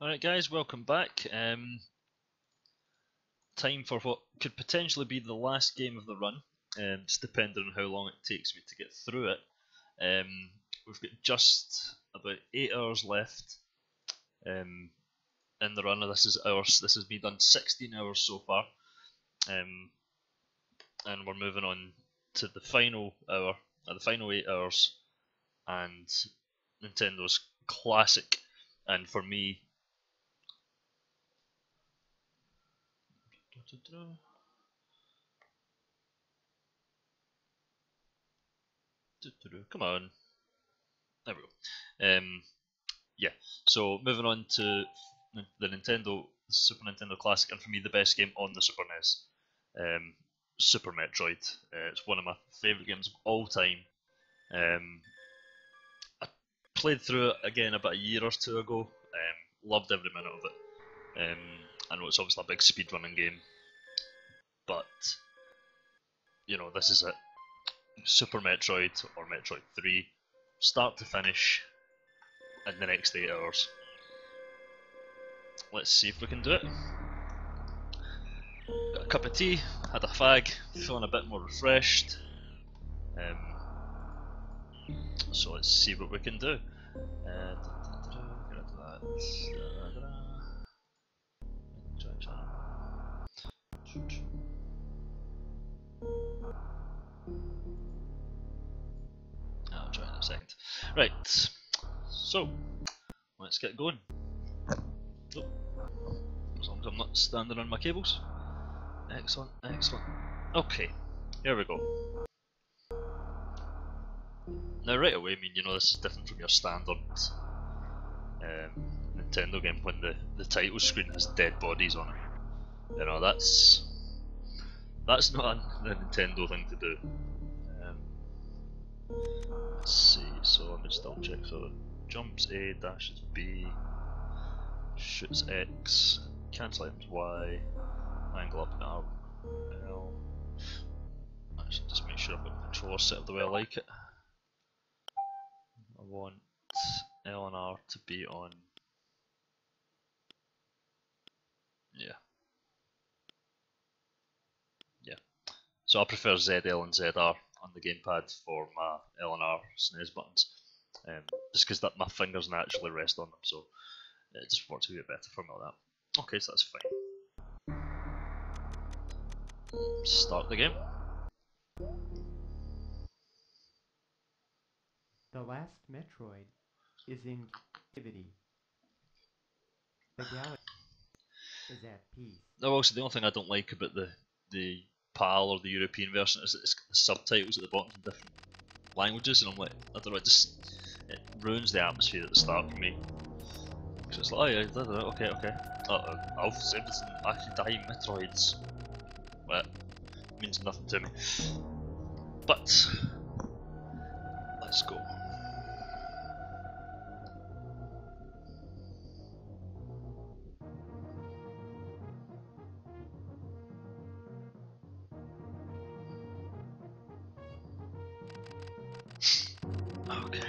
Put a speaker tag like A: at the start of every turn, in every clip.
A: Alright guys, welcome back. Time for what could potentially be the last game of the run, just depending on how long it takes me to get through it. We've got just about 8 hours left in the run. This has me done 16 hours so far, and we're moving on to the final hour, the final 8 hours, and Nintendo's classic, and for me, come on, there we go. Yeah, so moving on to the Super Nintendo Classic, and for me the best game on the Super NES, Super Metroid. It's one of my favourite games of all time. I played through it again about a year or two ago. Loved every minute of it. I know it's obviously a big speedrunning game, but you know, this is it. Super Metroid or Metroid 3, start to finish, in the next 8 hours. Let's see if we can do it. Got a cup of tea, had a fag, feeling a bit more refreshed. So let's see what we can do. I'll try in a second. Right, so let's get going. Oh, as long as I'm not standing on my cables. Excellent, excellent. Okay, here we go. Now right away, I mean, you know, this is different from your standard Nintendo game when the title screen has dead bodies on it. You know, that's not a Nintendo thing to do. Let's see, so let me just double check. So jumps A, dashes B, shoots X, cancel items Y, angle up and R, L. Actually, just make sure I've got the controller set up the way I like it. I want L and R to be on. Yeah. Yeah. So I prefer ZL and ZR on the gamepad for my L and R SNES buttons, just because my fingers naturally rest on them, so it just works a bit better for me like that. Okay, so that's fine. Start the game.
B: The last Metroid is in captivity. The galaxy is at peace.
A: Oh, also the only thing I don't like about the PAL or the European version is it's the subtitles at the bottom in different languages, and I'm like, I don't know, it ruins the atmosphere at the start for me. Because it's like, oh yeah, okay, okay. I've everything actually dying Metroids. But it means nothing to me. But let's go. Okay.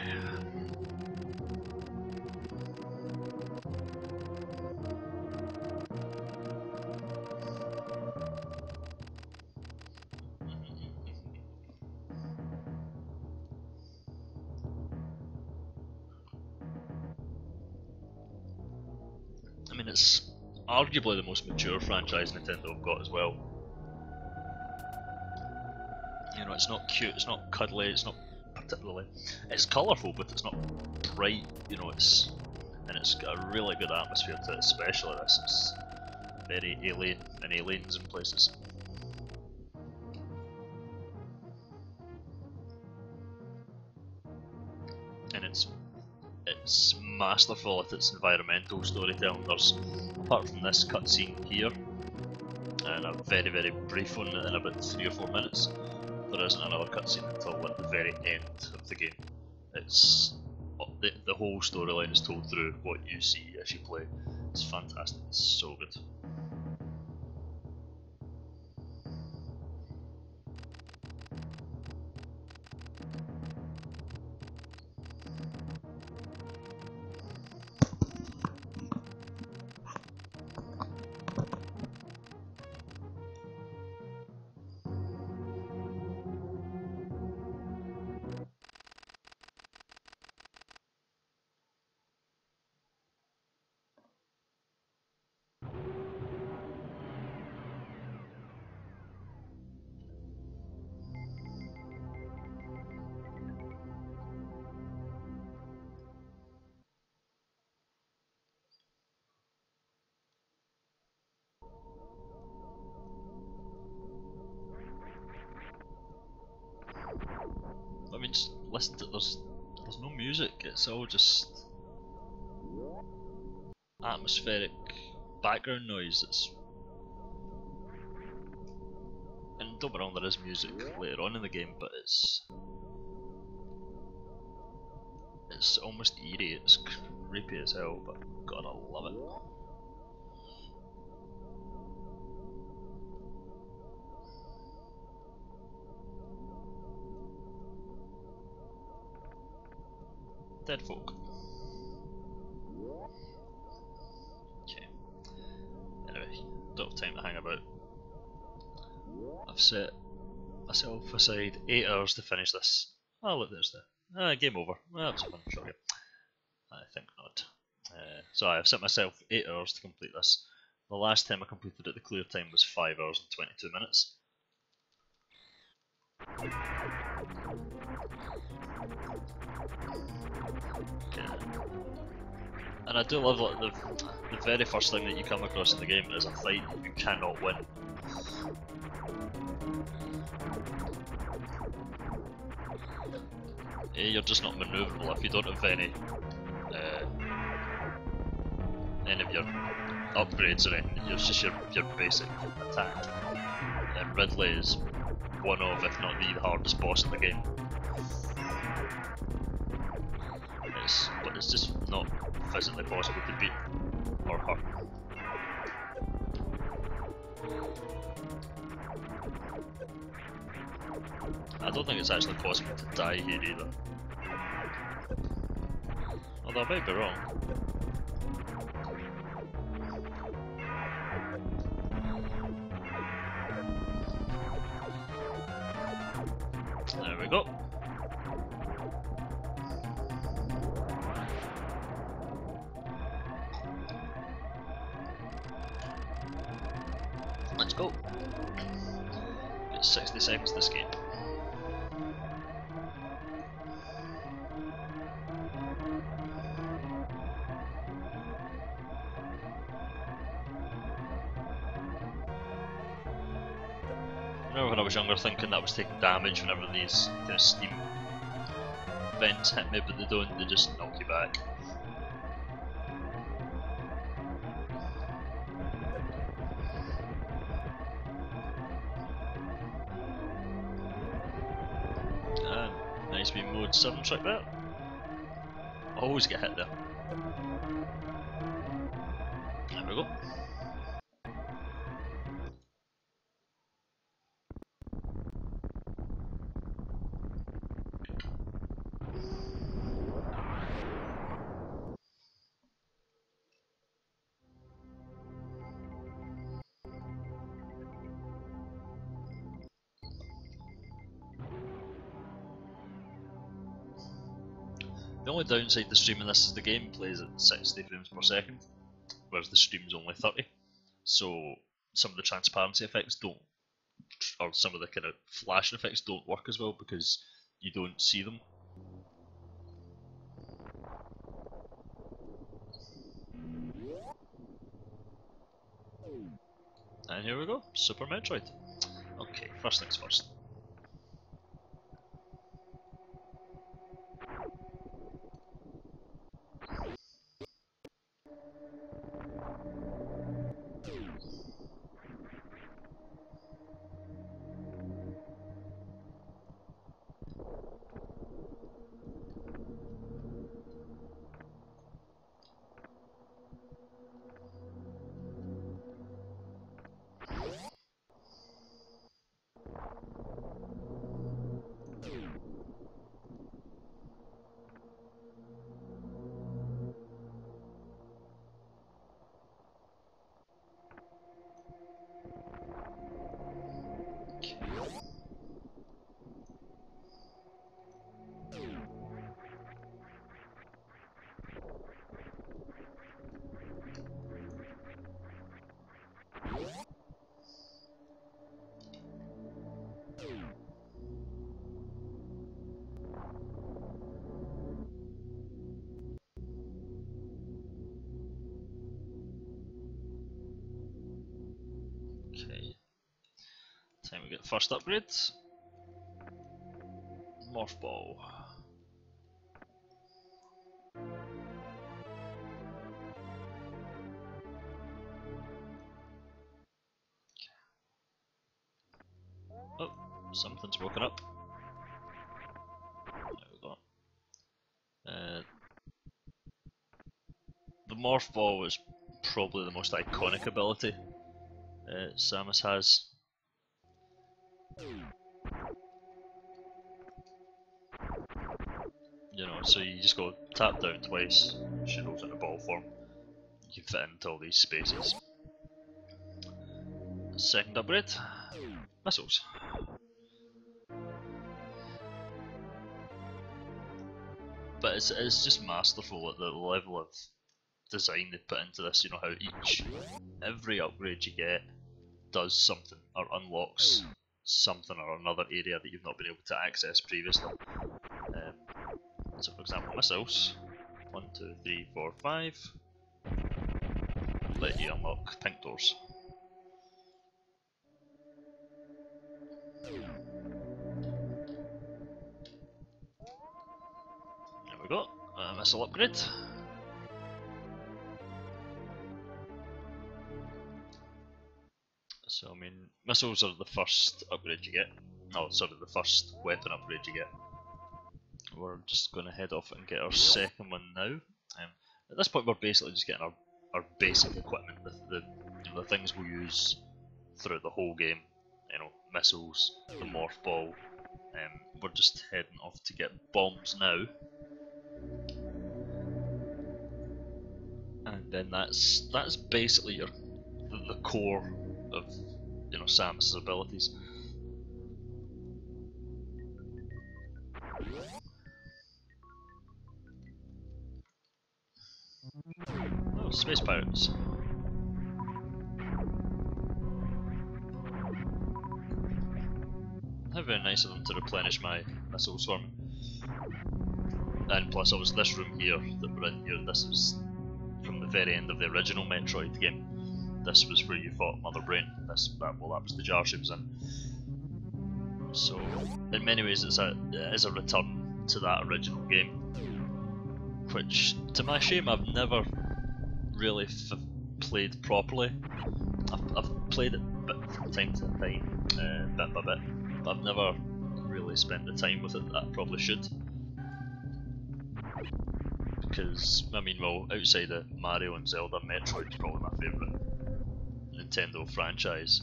A: I mean, it's arguably the most mature franchise Nintendo have got as well. You know, it's not cute, it's not cuddly, it's not particularly. It's colourful, but it's not bright. You know, it's got a really good atmosphere to it, especially this. It's very alien and aliens in places. And it's masterful at its environmental storytelling. There's, apart from this cutscene here, and a very, very brief one in about 3 or 4 minutes, there isn't another cutscene until at the very end of the game. It's the whole storyline is told through what you see as you play. It's fantastic. It's so good. just listen to there's no music. It's all just atmospheric background noise. And don't get me wrong, there is music later on in the game, but it's almost eerie. It's creepy as hell, but God, I love it. Dead folk. Okay. Anyway, don't have time to hang about. I've set myself aside 8 hours to finish this. Oh look, there's the game over. Well, that was a fun short game. I think not. So I've set myself 8 hours to complete this. The last time I completed it, the clear time was 5 hours and 22 minutes. Okay. And I do love like the very first thing that you come across in the game is a fight you cannot win. You're just not manoeuvrable if you don't have any of your upgrades or anything. It's just your basic attack. And Ridley is one of, if not the hardest boss in the game. But it's just not physically possible to beat or hurt. I don't think it's actually possible to die here either. Although I might be wrong. There we go. Let's go. Get 60 seconds to escape. I remember when I was younger thinking that I was taking damage whenever these kind of steam vents hit me, but they don't, they just knock you back. Nice wee mode 7 trick there. Always get hit there. There we go. The only downside to streaming this is the game plays at 60 frames per second, whereas the stream's only 30. So some of the transparency effects don't, or some of the kind of flashing effects don't work as well because you don't see them. And here we go, Super Metroid. Okay, first things first. Okay, time we get the first upgrade. Morph ball. Oh, something's woken up. There we go. The Morph Ball is probably the most iconic ability Samus has. You know, so you just go tap down twice, she rolls into ball form. You can fit into all these spaces. Second upgrade, missiles. But it's just masterful at the level of design they put into this, you know, how every upgrade you get does something or unlocks something or another area that you've not been able to access previously. So for example, missiles, 1, 2, 3, 4, 5, let you unlock pink doors. There we go, missile upgrade. So I mean, missiles are the first upgrade you get. Oh, sorry, the first weapon upgrade you get. We're just going to head off and get our second one now. At this point we're basically just getting our basic equipment, the things we'll use throughout the whole game. You know, missiles, the morph ball. We're just heading off to get bombs now. And then that's basically the core of, you know, Samus's abilities. Oh, space pirates. How very nice of them to replenish my missiles for me. And plus, obviously, this room here that we're in here, this is from the very end of the original Metroid game. This was where you fought Mother Brain. That was the jar she was in. So, in many ways, it is a return to that original game, which, to my shame, I've never really played properly. I've played it from time to time, bit by bit, but I've never really spent the time with it that I probably should. Because, I mean, well, outside of Mario and Zelda, Metroid's probably my favourite Nintendo franchise.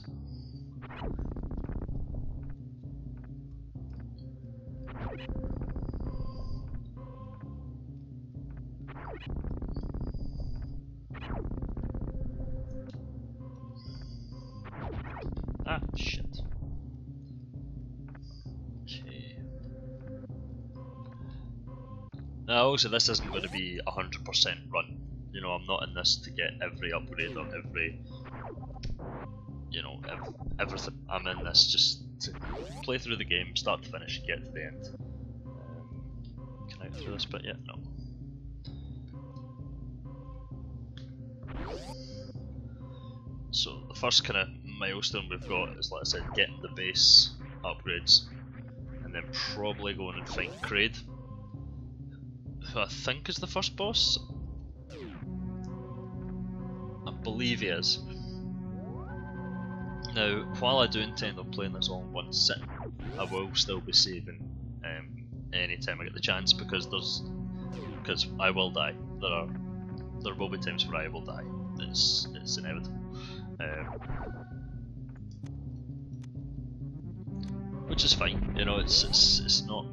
A: Ah, shit. Okay. Now, also, this isn't going to be 100% run. You know, I'm not in this to get every upgrade or every, you know, everything. I'm in this just to play through the game, start to finish, and get to the end. Can I get through this bit yet? No. So the first kind of milestone we've got is, like I said, getting the base upgrades, and then probably going and fight Kraid, who I think is the first boss. I believe he is. Now, while I do intend on playing this all in one sitting, I will still be saving any time I get the chance, because I will die. There will be times where I will die. It's inevitable. Which is fine, you know. It's not.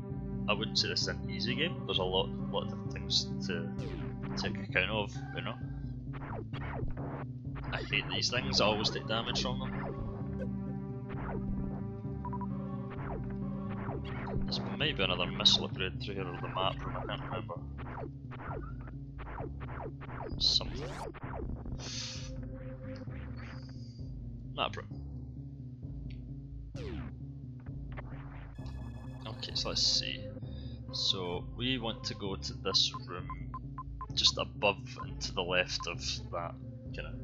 A: I wouldn't say this is an easy game. There's a lot of different things to take account of, you know. I hate these things. I always take damage from them. There's maybe another missile upgrade through here or the map room. I can't remember. Something. Map room. Okay, so let's see. So we want to go to this room just above and to the left of that kind of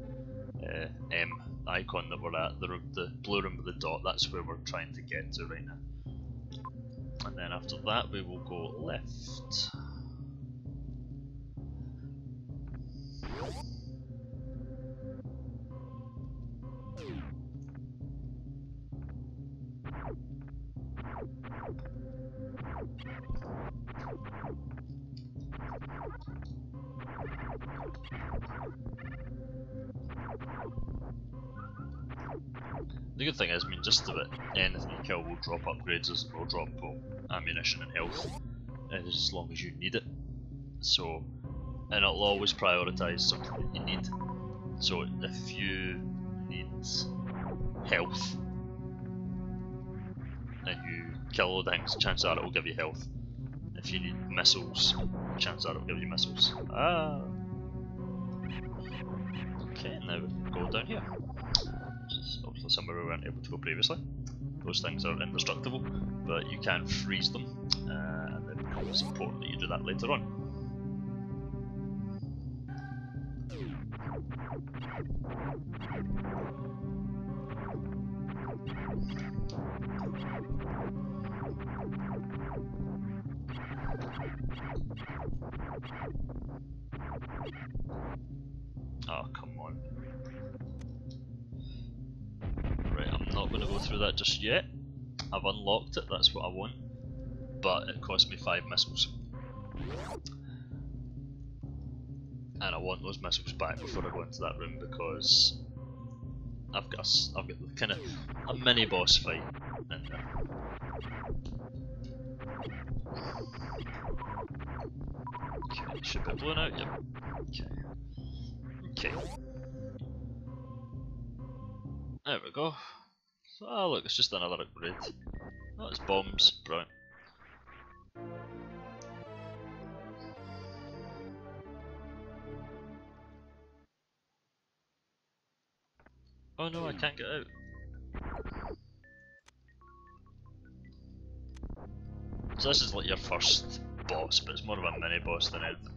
A: M icon that we're at, the blue room with the dot. That's where we're trying to get to right now. And then after that we will go left. The good thing is, I mean, just about anything you kill will drop upgrades, as it will drop ammunition and health, as long as you need it. So, and it'll always prioritise something that you need. So if you need health and you kill all the things, chances are it will give you health. If you need missiles, chances are it will give you missiles. Ah. Okay, now we can go down here. Which is obviously somewhere we weren't able to go previously. Those things are indestructible, but you can freeze them, and it becomes important that you do that later on. Oh, come on. Right, I'm not going to go through that just yet. I've unlocked it, that's what I want. But it cost me 5 missiles. And I want those missiles back before I go into that room, because I've got kind of a mini boss fight in there. Okay, should be blown out, yep. Okay. There we go. So, oh look, it's just another upgrade. Oh, it's bombs, brilliant. Oh no, I can't get out. So this is like your first boss, but it's more of a mini boss than anything.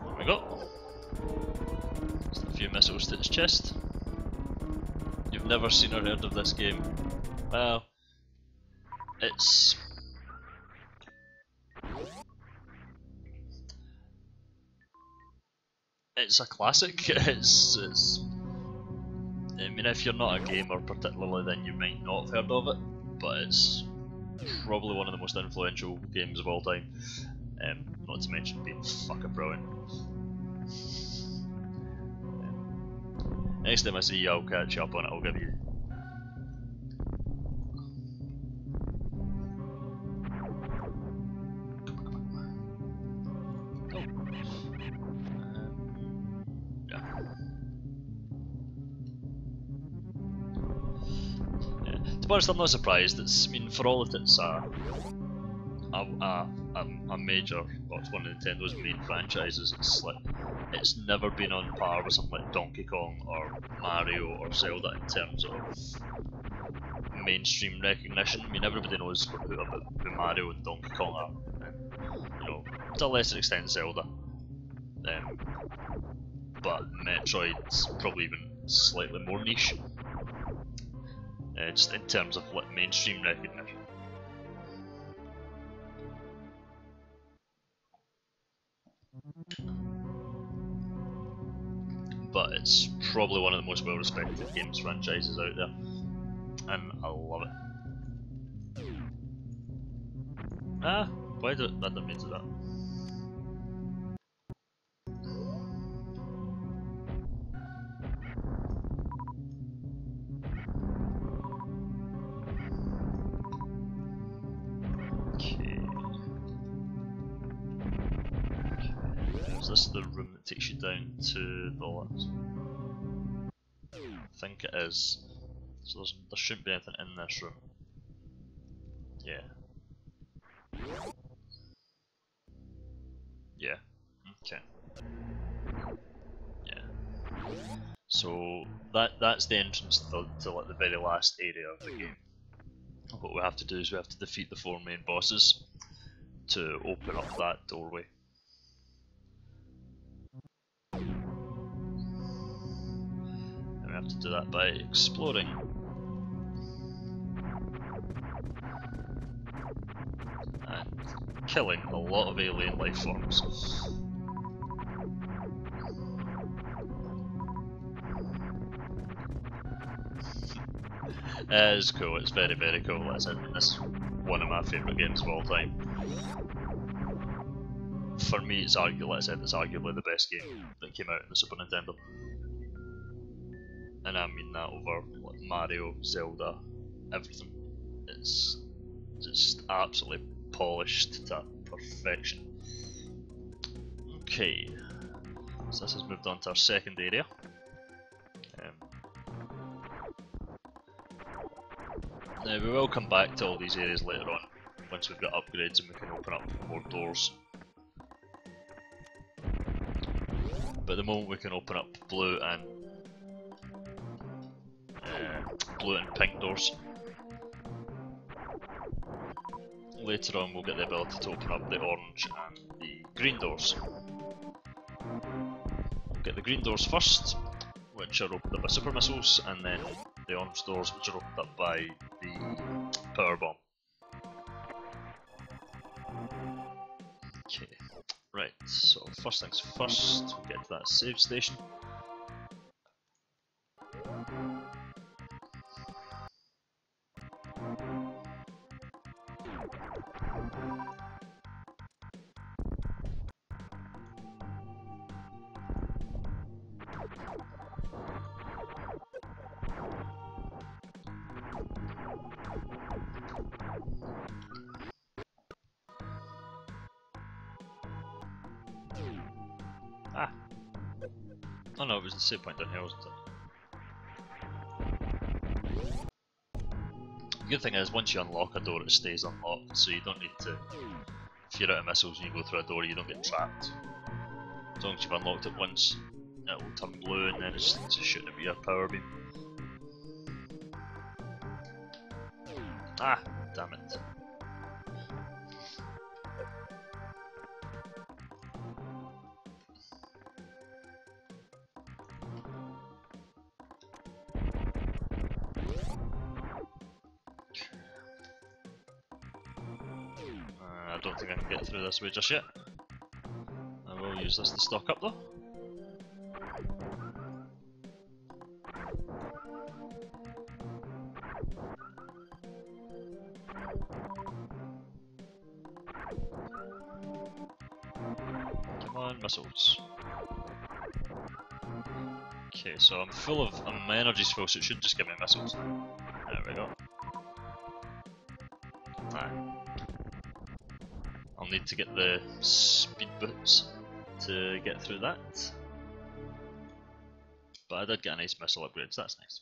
A: There we go. Just a few missiles to its chest. You've never seen or heard of this game. Well, it's a classic. It's I mean, if you're not a gamer particularly, then you might not have heard of it, but it's probably one of the most influential games of all time. Not to mention being fucking brilliant. Next time I see you, I'll catch you up on it. I'll give you. To be honest, I'm not surprised. I mean, for all that it's a major, well, it's one of Nintendo's main franchises. It's never been on par with something like Donkey Kong or Mario or Zelda in terms of mainstream recognition. I mean, everybody knows who Mario and Donkey Kong are, and, you know, to a lesser extent Zelda. But Metroid's probably even slightly more niche. Just in terms of like mainstream recognition. But it's probably one of the most well respected games franchises out there, and I love it. Ah, why did that didn't mean to do that? Is this the room that takes you down to the last? I think it is. So there shouldn't be anything in this room. Yeah. Yeah. Okay. Yeah. So that's the entrance to like the very last area of the game. What we have to do is we have to defeat the 4 main bosses to open up that doorway. have to do that by exploring. And killing a lot of alien life forms. It is cool, it's very, very cool. This is one of my favourite games of all time. For me, it's arguably, like I said, it's arguably the best game that came out in the Super Nintendo. And I mean that over like Mario, Zelda, everything. It's just absolutely polished to perfection. Okay, so this has moved on to our second area. Now we will come back to all these areas later on, once we've got upgrades and we can open up more doors. But at the moment we can open up blue and pink doors. Later on we'll get the ability to open up the orange and the green doors. We'll get the green doors first, which are opened up by super missiles, and then the orange doors, which are opened up by the power bomb. Okay, right, so first things first, we'll get to that save station. Ah! Oh no, it was the save point down here, wasn't it? The good thing is, once you unlock a door, it stays unlocked, so you don't need to... If you're out of missiles and you go through a door, you don't get trapped. As long as you've unlocked it once, it will turn blue and then it's just shooting at your power beam. Ah! Damn it. I don't think I can get through this way just yet. I will use this to stock up though. Come on, missiles. Okay, so I'm full of... my energy's full, so it should just give me missiles. There we go. Ah. I'll need to get the speed boots to get through that. But I did get a nice missile upgrade, so that's nice.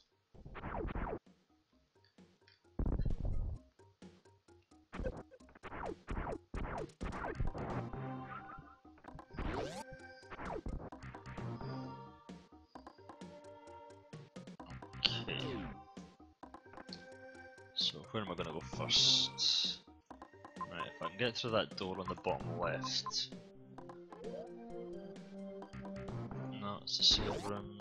A: Okay. So where am I going to go first? Right, if I can get through that door on the bottom left. No, it's the save room.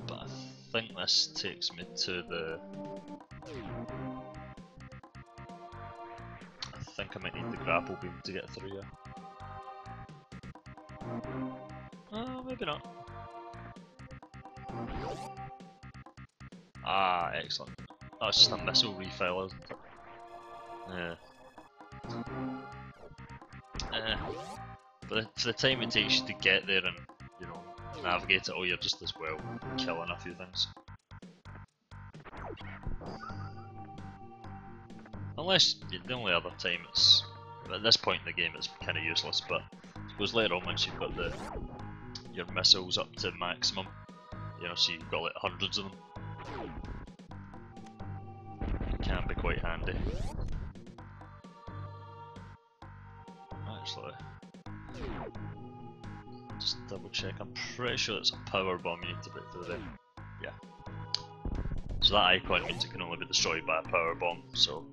A: But I think this takes me to the... I think I might need the grapple beam to get through here. Maybe not. Ah, excellent. Oh, it's just a missile refill, isn't it? Yeah. But for the time it takes you to get there and, you know, navigate it, oh, you're just as well killing a few things. Unless, the only other time it's, at this point in the game it's kind of useless, but I suppose later on once you've got your missiles up to maximum, you know, so you've got like hundreds of them, it can be quite handy. Actually, just double check, I'm pretty sure it's a power bomb you need to break through there. Yeah. So that icon means it can only be destroyed by a power bomb, so...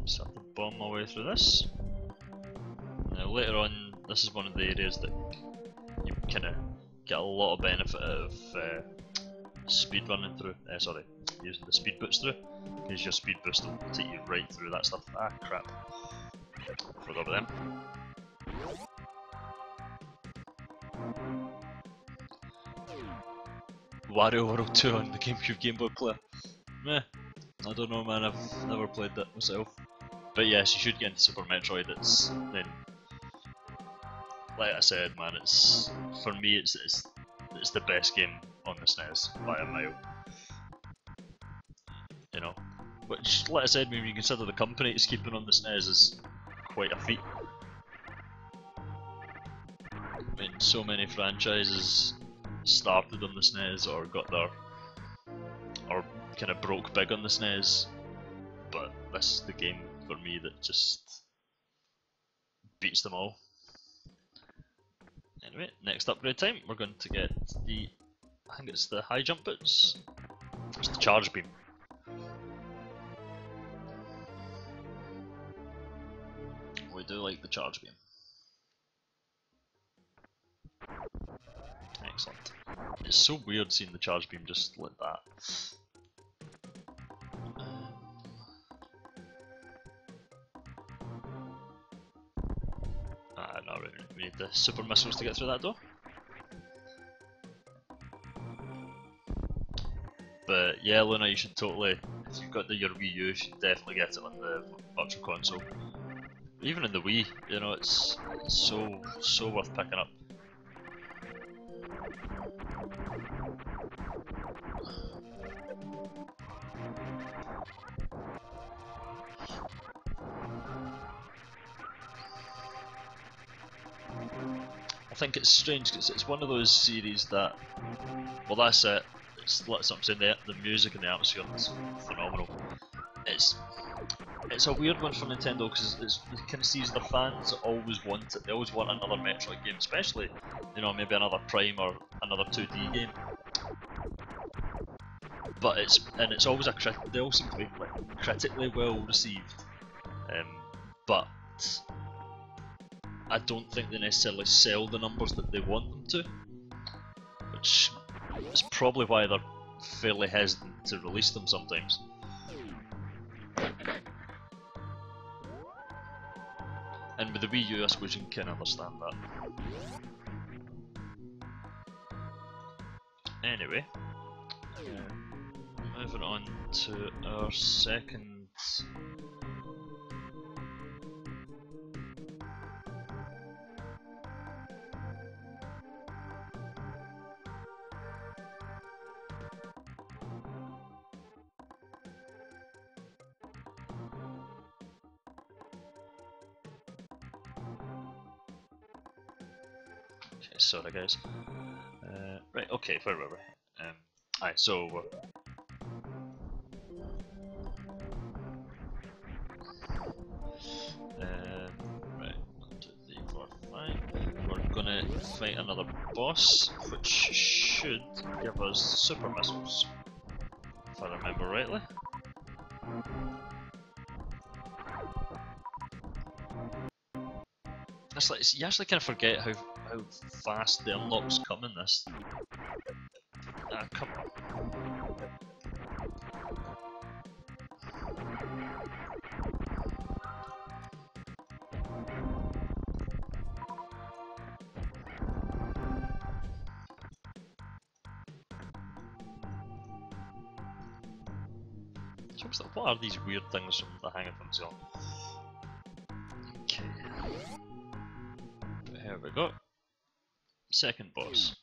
A: Just have to bomb my way through this. Now later on, this is one of the areas that you kind of get a lot of benefit out of speed running through. Sorry, using the speed boots through, because your speed boost will take you right through that stuff. Ah, crap. Forgot about them. Wario World 2 on the GameCube Game Boy Player. Meh, I don't know, man, I've never played that myself. But yes, you should get into Super Metroid. It's then, like I said, man, it's for me, it's the best game on the SNES by a mile. You know, which, like I said, when you consider the company it's keeping on the SNES is quite a feat. I mean, so many franchises started on the SNES or got their, or kind of broke big on the SNES, but this is the game for me that just beats them all. Anyway, next upgrade time, we're going to get the, I think it's the high jump boots. It's the charge beam. We do like the charge beam. Excellent. It's so weird seeing the charge beam just like that. No, we need the super missiles to get through that door. But yeah, Luna, you should totally, if you've got your Wii U, you should definitely get it on the Virtual Console. Even in the Wii, you know, it's so worth picking up. I think it's strange because it's one of those series that, well, that's it. It's like something saying, the music and the atmosphere is phenomenal. It's a weird one for Nintendo because it kind of sees the fans always want it. They always want another Metroid game, especially, you know, maybe another Prime or another 2D game. But it's always they all seem to be like critically well received. But I don't think they necessarily sell the numbers that they want them to, which is probably why they're fairly hesitant to release them sometimes. And with the Wii U, I suppose you can understand that. Anyway, moving on to our second. Okay, sorry guys. Right, okay, where were we? Aye, so we're right, 1, 2, 3, 4, 5. We're gonna fight another boss, which should give us super missiles, if I remember rightly. It's like, you actually kind of forget how fast the unlocks come in this. Ah, come on. So what are these weird things from the Hang of Themselves? Okay. Here we go. Second boss.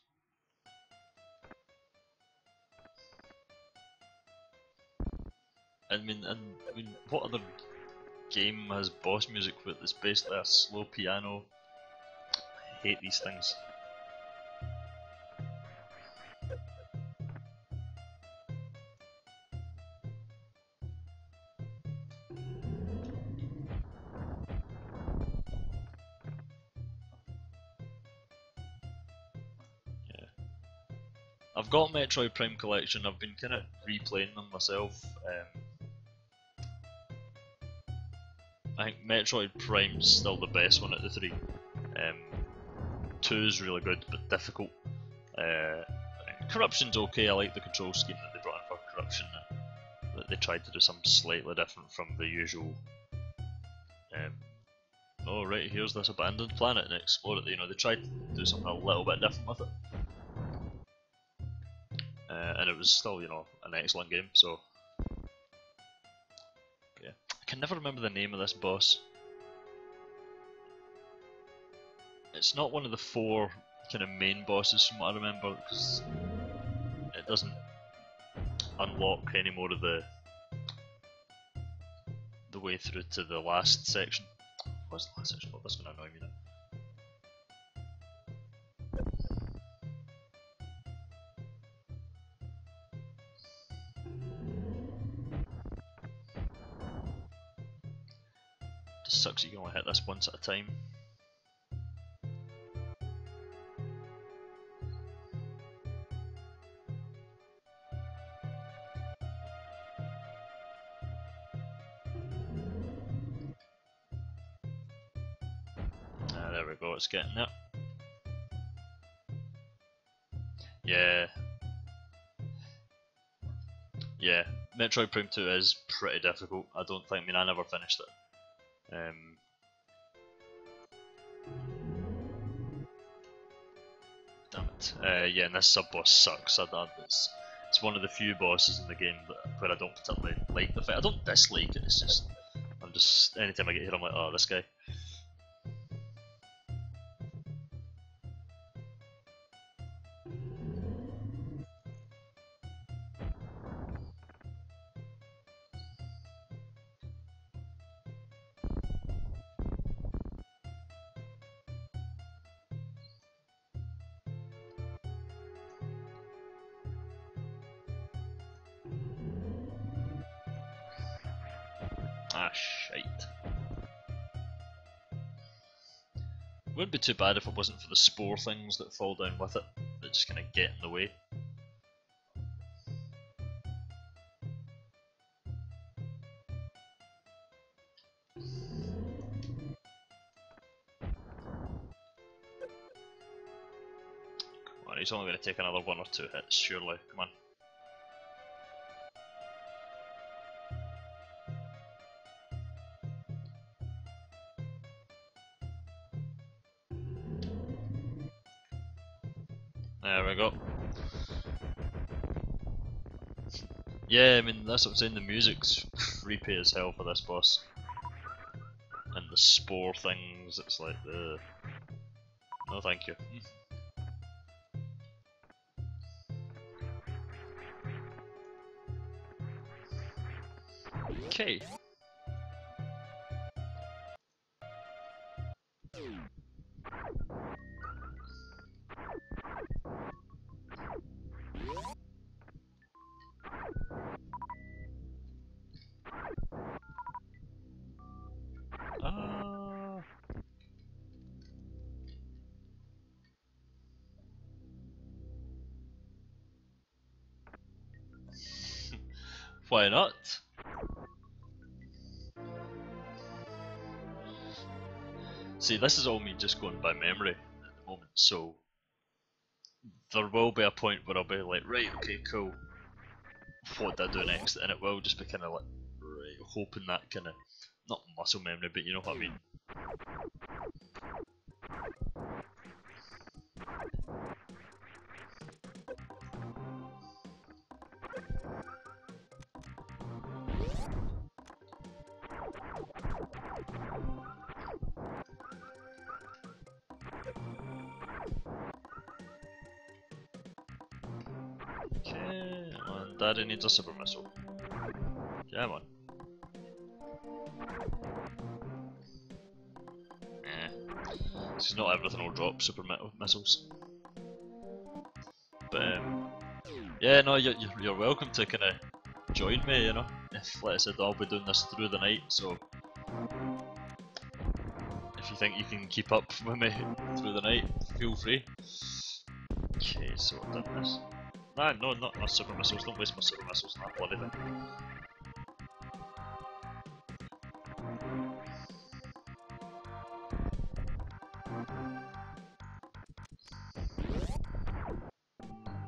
A: I mean, what other game has boss music with it's basically a slow piano? I hate these things. I've got Metroid Prime Collection. I've been kind of replaying them myself. I think Metroid Prime's still the best one of the three. 2 is really good but difficult. Corruption's okay. I like the control scheme that they brought in for Corruption. That they tried to do something slightly different from the usual. Oh right, here's this abandoned planet and explore it. You know, they tried to do something a little bit different with it, and it was still, you know, an excellent game. So yeah, I can never remember the name of this boss. It's not one of the 4 kind of main bosses from what I remember, because it doesn't unlock any more of the way through to the last section. What's the last section? Oh, that's gonna annoy me now. Just sucks you can only hit this once at a time. There we go, it's getting there. Yeah. Yeah, Metroid Prime 2 is pretty difficult. I don't think, I never finished it. Damn it. Yeah, and this sub-boss sucks. It's one of the few bosses in the game where I don't particularly like the fight. I don't dislike it, it's just, anytime I get here I'm like, oh, this guy. Ah, shite. Wouldn't be too bad if it wasn't for the spore things that fall down with it, that just kind of get in the way. Come on, he's only going to take another 1 or 2 hits, surely. Come on. There we go. Yeah, I mean, that's what I'm saying, the music's creepy as hell for this boss. And the spore things, it's like, no thank you. Okay. Why not? See, this is all me just going by memory at the moment, so there will be a point where I'll be like, right, okay, cool, what do I do next? And it will just be kind of like, right, hoping that kind of, not muscle memory, but you know what I mean. Okay, and Daddy needs a super missile. Come on. Because not everything will drop super missiles. But yeah, no, you're welcome to kind of join me, you know. If, like I said, I'll be doing this through the night, so if you think you can keep up with me through the night, feel free. Okay, so I've done this. Nah, no, not my super missiles. Don't waste my super missiles on that bloody thing.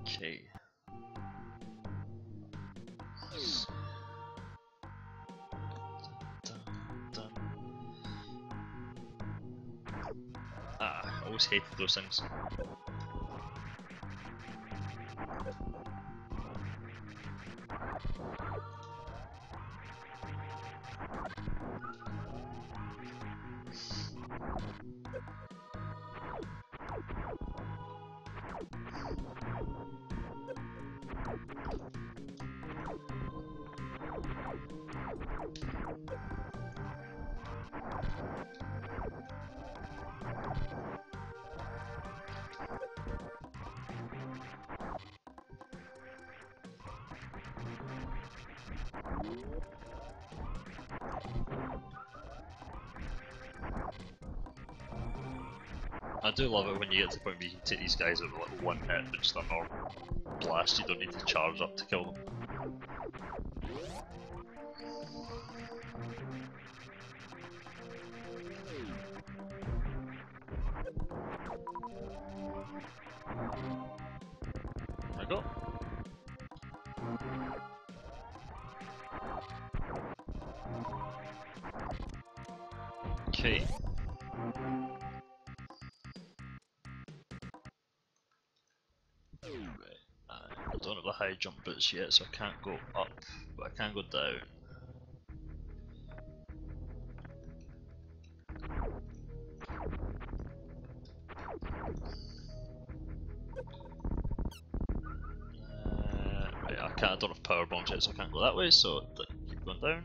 A: Okay. Ah, I always hated those things. I do love it when you get to the point where you can take these guys out with like one hit, but just a normal blast. You don't need to charge up to kill them. There we go. Okay. I don't have the high jump boots yet, so I can't go up, but I can go down. Right, I don't have power bombs yet, so I can't go that way, so keep going down.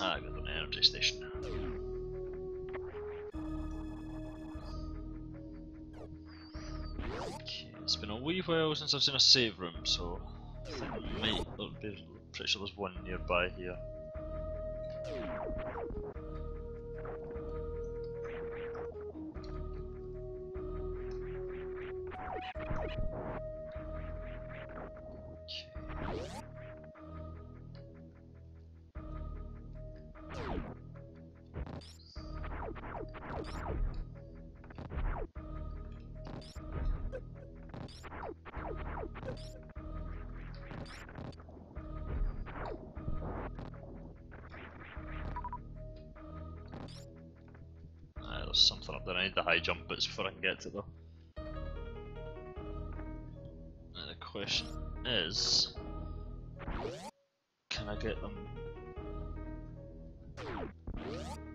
A: Ah, I got an energy station. Okay, it's been a wee while since I've seen a save room, so I think there'll be pretty sure there's one nearby here. There's something up there. I need the high jump bits before I can get to it though. Now the question is, can I get them?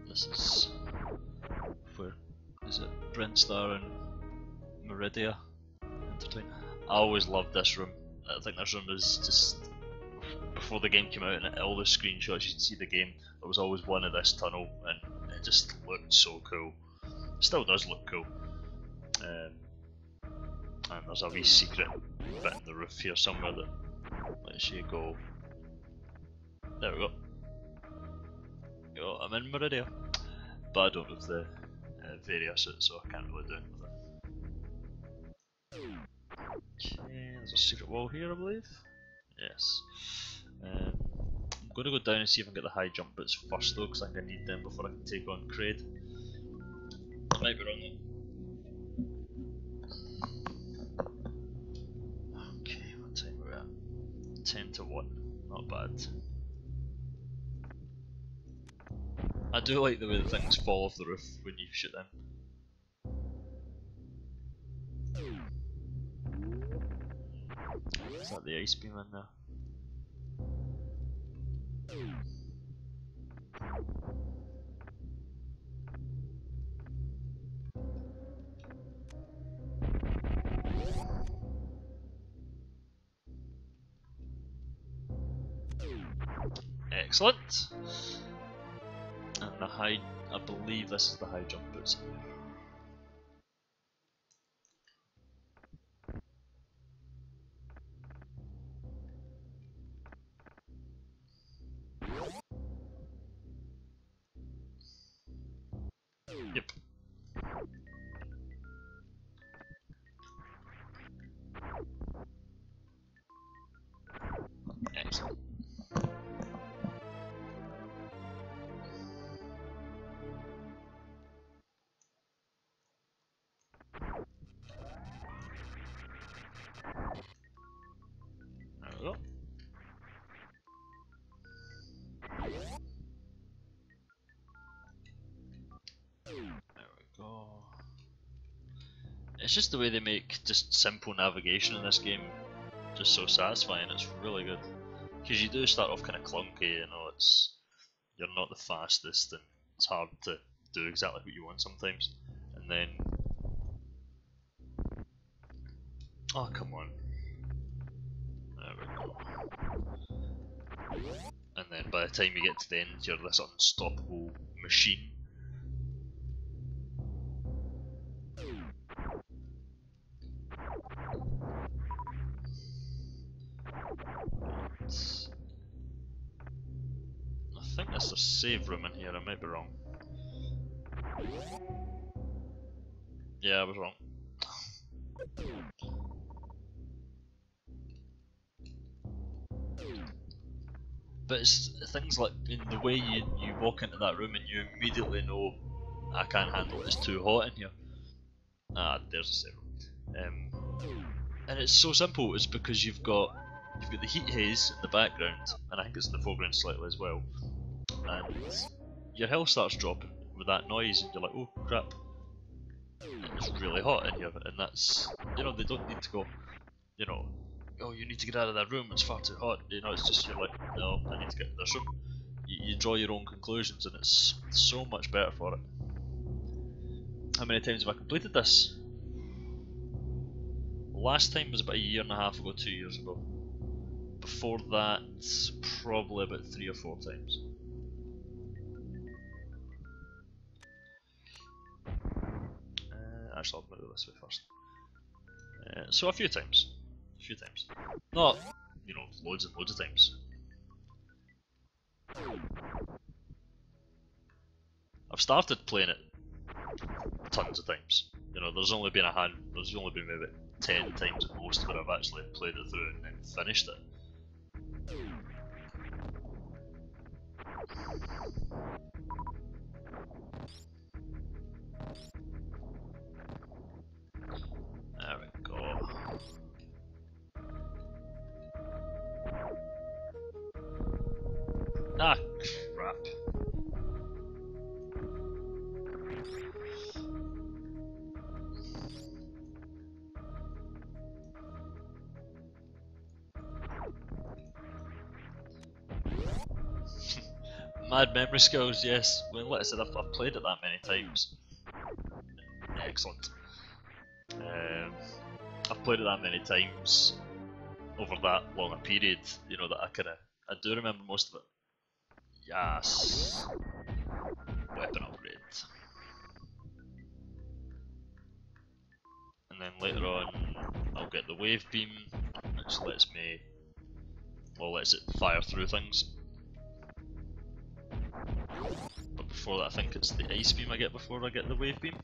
A: This is where is it? Brinstar and Meridia intertwined. I always loved this room. I think this room is just before the game came out and all the screenshots you can see the game. There was always one of this tunnel and it just looked so cool. It still does look cool. And there's a wee secret bit in the roof here somewhere that lets you go. There we go. I'm in Meridia, but I don't have the Varia suit, so I can't really do anything with it. Okay, there's a secret wall here, I believe. Yes. I'm going to go down and see if I can get the high jump bits first though, because I think I need them before I can take on Kraid. I might be wrong though. Okay, what time are we at? 10 to 1, not bad. I do like the way that things fall off the roof when you shoot them. Is that the ice beam in there? Excellent! And the high, I believe this is the high jump boots. It's just the way they make just simple navigation in this game just so satisfying. It's really good. Because you do start off kind of clunky, you know, you're not the fastest and it's hard to do exactly what you want sometimes. And then... oh, come on. There we go. And then by the time you get to the end, you're this unstoppable machine. I think there's a save room in here, I might be wrong. Yeah, I was wrong. But it's things like in the way you walk into that room and you immediately know I can't handle it, it's too hot in here. Ah, there's a save room. And it's so simple, it's because you've got the heat haze in the background, and I think it's in the foreground slightly as well. And your health starts dropping with that noise, and you're like, oh crap, it's really hot in here. And that's, you know, they don't need to go, you know, oh, you need to get out of that room, it's far too hot. You know, it's just, you're like, no, I need to get to this room. You draw your own conclusions, and it's so much better for it. How many times have I completed this? Last time was about a year and a half ago, 2 years ago. Before that, probably about 3 or 4 times. Actually, I'm going to go this way first. So a few times. Not, you know, loads and loads of times. I've started playing it tons of times. You know, there's only been maybe 10 times at most where I've actually played it through and then finished it. There we go. Ah, crap. Mad memory skills, yes. Well, like I said, I've played it that many times. Excellent. I've played it that many times over that long a period, you know, that I do remember most of it. Yes. Weapon upgrade. And then later on, I'll get the wave beam, which lets it fire through things. But before that, I think it's the ice beam I get before I get the wave beam.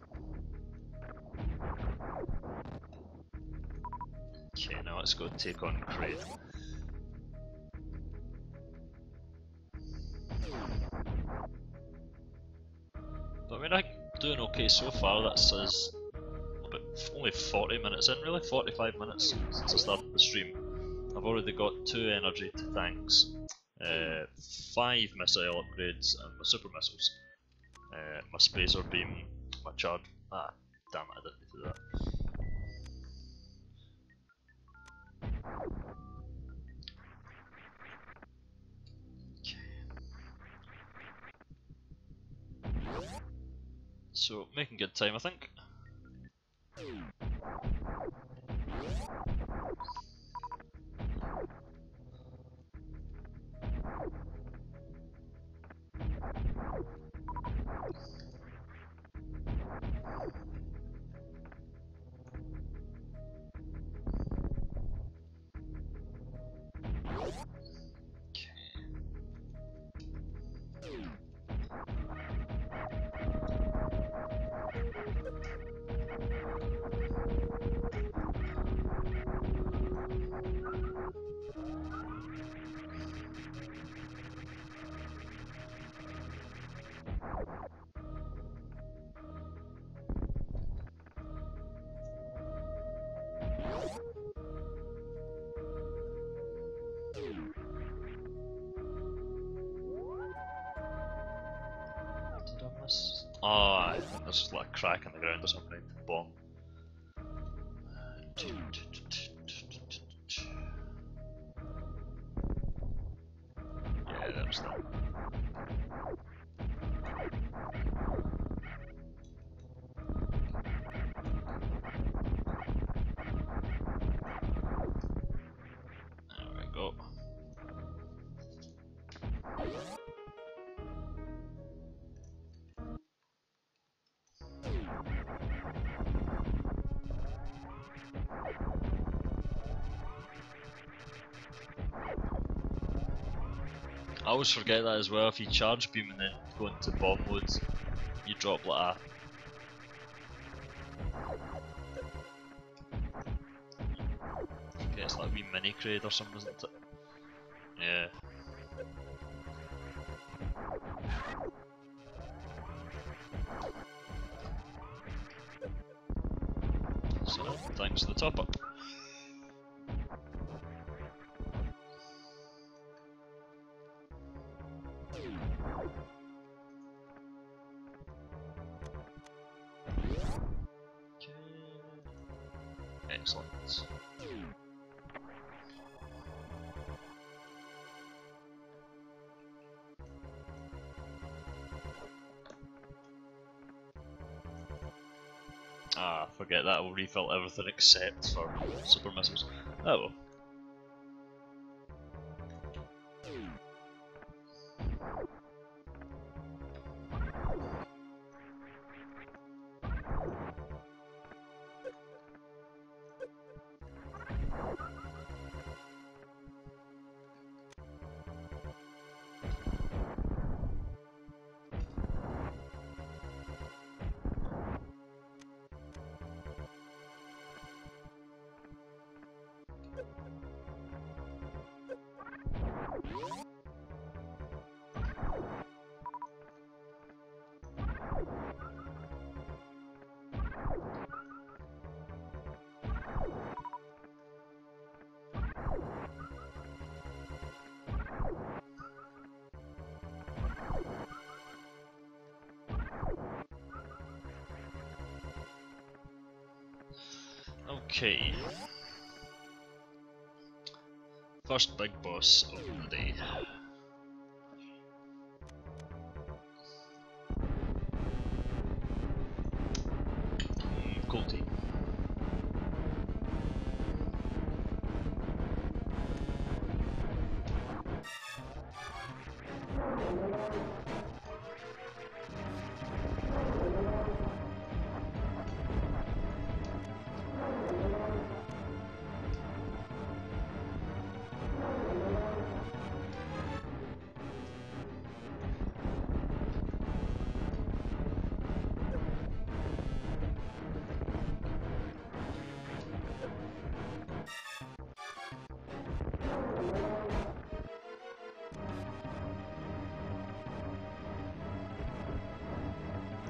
A: Okay, now let's go take on Kraid. But I mean, I'm doing okay so far. That says only 40 minutes in, really, 45 minutes since I started the stream. I've already got 2 energy to tanks, 5 missile upgrades, and my super missiles. My spacer beam, my charge. Ah, damn it, I didn't need to do that. So, making good time, I think. Oh, I think there's like a crack in the ground or something. Bomb. Yeah, there's that. There we go. I always forget that as well. If you charge beam and then go into bomb mode, you drop like a. Okay, it's like a wee mini crate or something, isn't it? Yeah. So, thanks for the top up. Excellent. Ah, forget that, we'll refill everything except for super missiles. Oh well. Okay. First big boss of the day. Colty.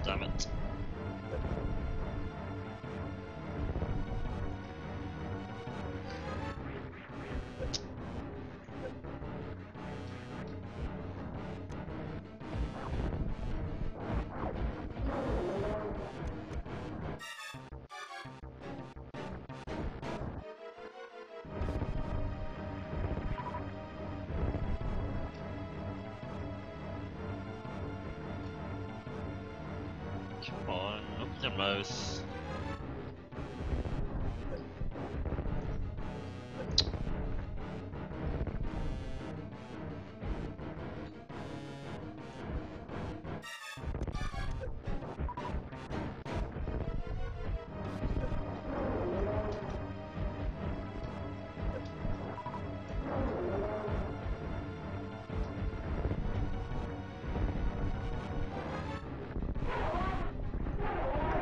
A: Damn it. Come on, open your mouth.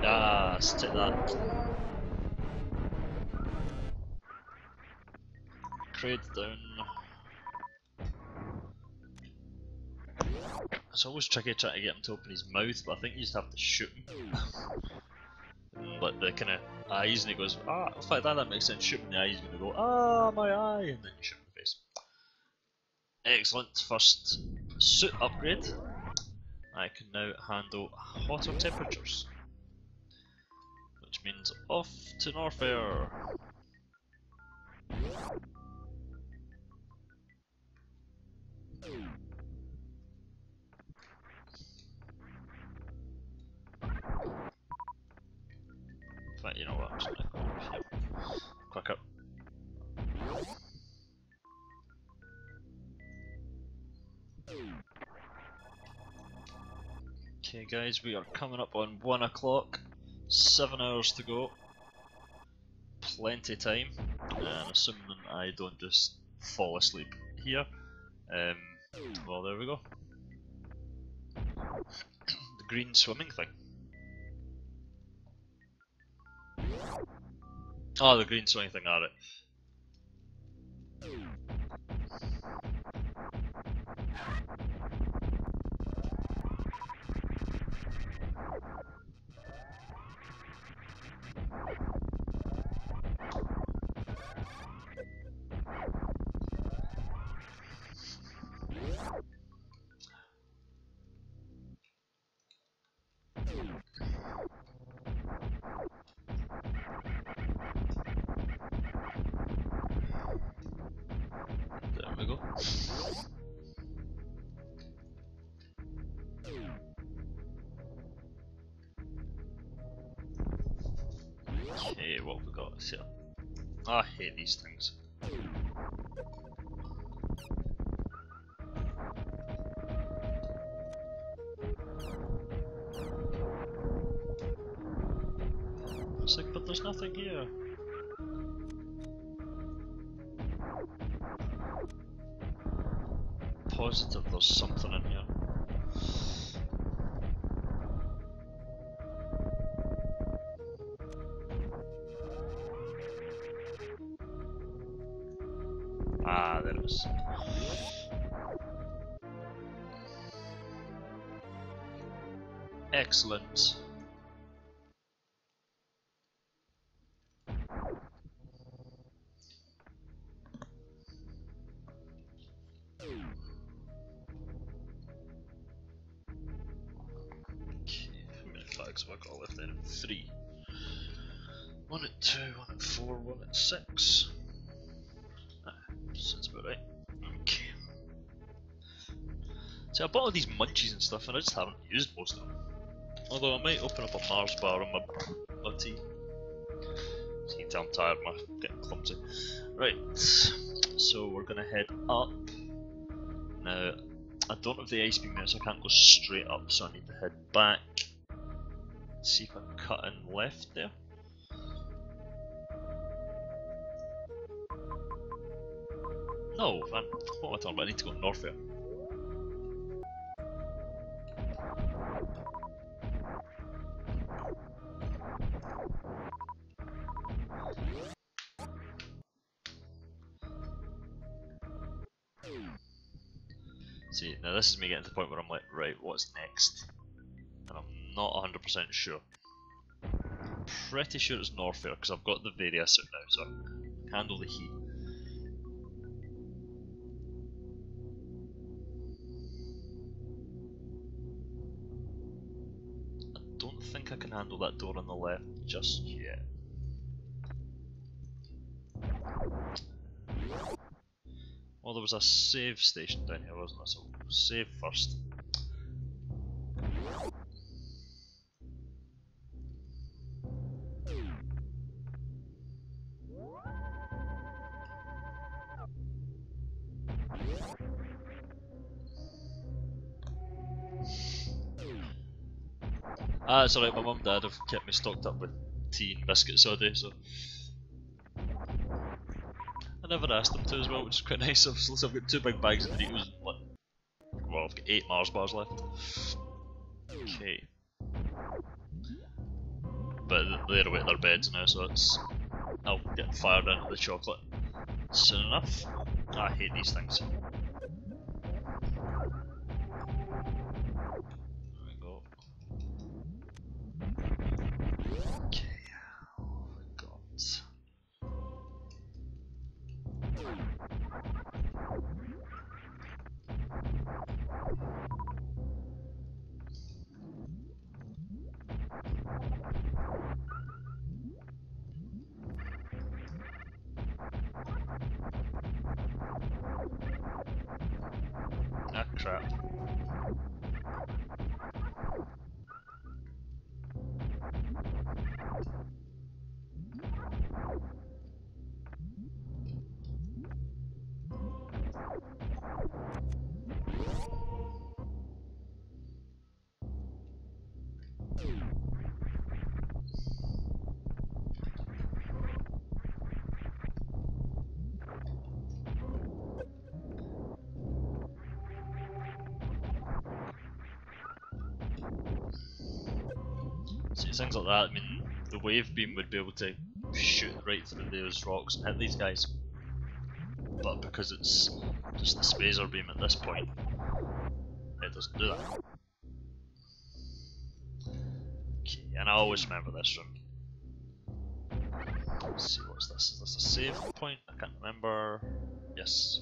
A: Ah, let's take that. Crate down. It's always tricky trying to get him to open his mouth, but I think you just have to shoot him. Like the kind of eyes, and he goes, ah, in fact that makes sense, shoot him in the eye, he's going to go, ah, my eye, and then you shoot him in the face. Excellent, first suit upgrade. I can now handle hotter temperatures. Which means off to Norfair. quicker. Okay guys, we are coming up on 1 o'clock, 7 hours to go, plenty time, and assuming I don't just fall asleep here, well there we go. The green swimming thing. Oh, the green swimming thing, alright. There we go. Okay, what have we got here? I hate these things. It's like, but there's nothing here. Positive there's something in here. Ah, there it is. Excellent. Okay, how many flags have I got left then? 3. 1 at 2, 1 at 4, 1 at 6. Ah, sounds about right. Okay. See, I bought all these munchies and stuff and I just haven't used most of them. Although I might open up a Mars bar on my tea. So you can tell I'm tired, I'm getting clumsy. Right, so we're gonna head up. Now, I don't have the ice beam there, so I can't go straight up, so I need to head back. See if I can cut in left there. No, man, what am I talking about? I need to go north here. See, now this is me getting to the point where I'm like, right, what's next? And I'm not 100% sure. Pretty sure it's north here, because I've got the various out now, so I can handle the heat. I don't think I can handle that door on the left just yet. Well, there was a save station down here, wasn't there? So we'll save first. Ah, it's alright, my mum and dad have kept me stocked up with tea and biscuits all day, so I never asked them to as well, which is quite nice. So I've got 2 big bags of Doritos and what? Well, I've got 8 Mars bars left. Okay. But they're away at their beds now, so I'll get fired into the chocolate soon enough. I hate these things. There we go. Okay, what have we got? Ah, crap. See, things like that, I mean, the wave beam would be able to shoot right through those rocks and hit these guys. But because it's just the spacer beam at this point, it doesn't do that. Okay, and I always remember this room. Let's see, what's this? Is this a save point? I can't remember. Yes.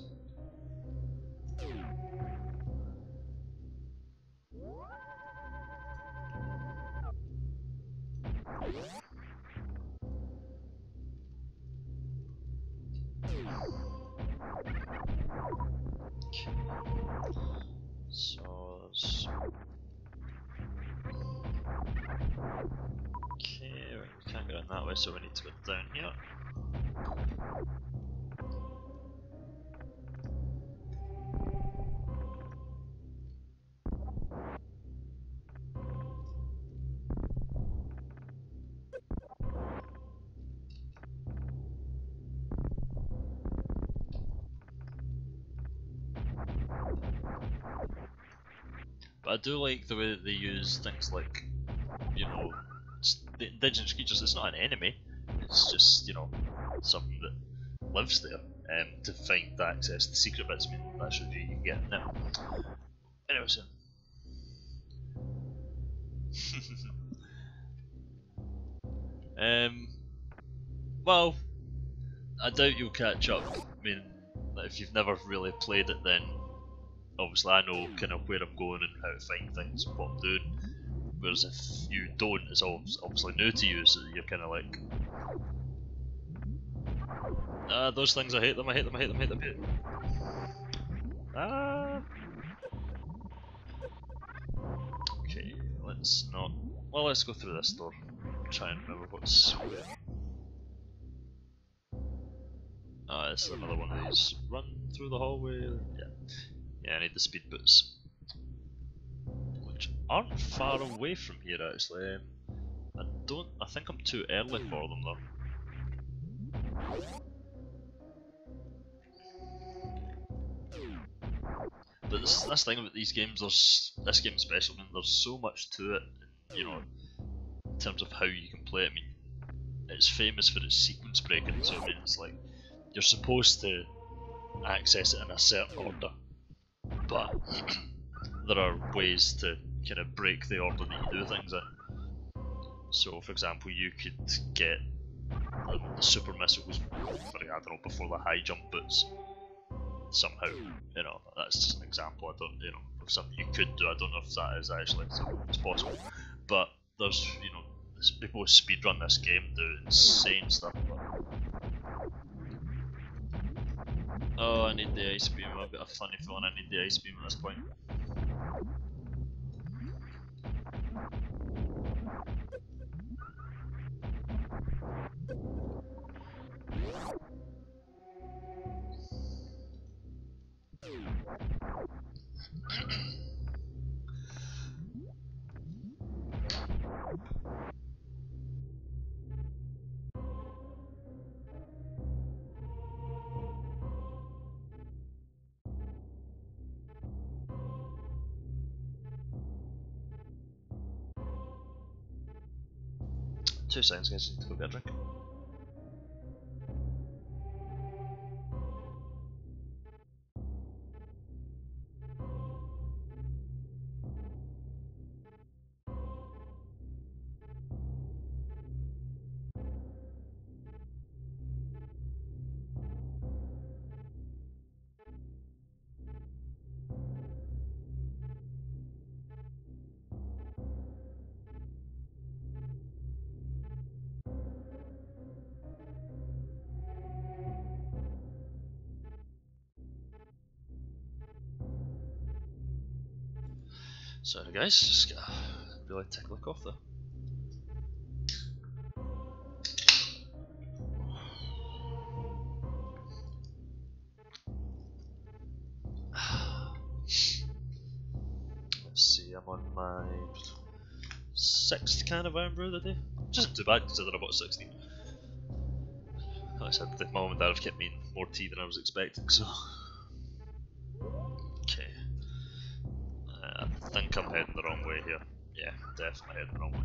A: So there's... Okay, we can't get in that way, so we need to go down here. But I do like the way that they use things like, you know, the indigenous creatures. It's not an enemy, it's just, you know, something that lives there, to find access to secret bits. I mean, that should be you can get now. Anyway, so. Well, I doubt you'll catch up. I mean, if you've never really played it, then obviously I know kind of where I'm going and how to find things, what I'm doing. Whereas if you don't, it's obviously new to you, so you're kind of like, those things, I hate them, I hate them, I hate them, I hate them, I hate them. Okay, let's not. Well, let's go through this door. Try and remember what's where. This is another one of these. Run through the hallway. Yeah. Yeah, I need the speed boots. Which aren't far away from here actually. I think I'm too early for them though. But this thing about these games, this game especially, I mean, there's so much to it, you know, in terms of how you can play it. I mean, it's famous for its sequence breaking, so I mean, it's like, you're supposed to access it in a certain order, but there are ways to kind of break the order that you do things in. So, for example, you could get the super missiles, I don't know, before the high jump boots. Somehow, you know, that's just an example. I don't, you know, of something you could do. I don't know if that is actually something that's possible, but there's, you know, people who speedrun this game do insane stuff. Oh, I need the ice beam. I've got a funny feeling I need the ice beam at this point. Two seconds, guys. Need to go get a drink. Sorry guys, just got a really tickly cough there. Let's see, I'm on my 6th can of Iron Brew of the day. Which isn't too bad considering I bought 16. Like I said, the mum and dad have kept me eating more tea than I was expecting, so. Okay. I think I'm heading the wrong way here. Yeah, definitely heading the wrong way.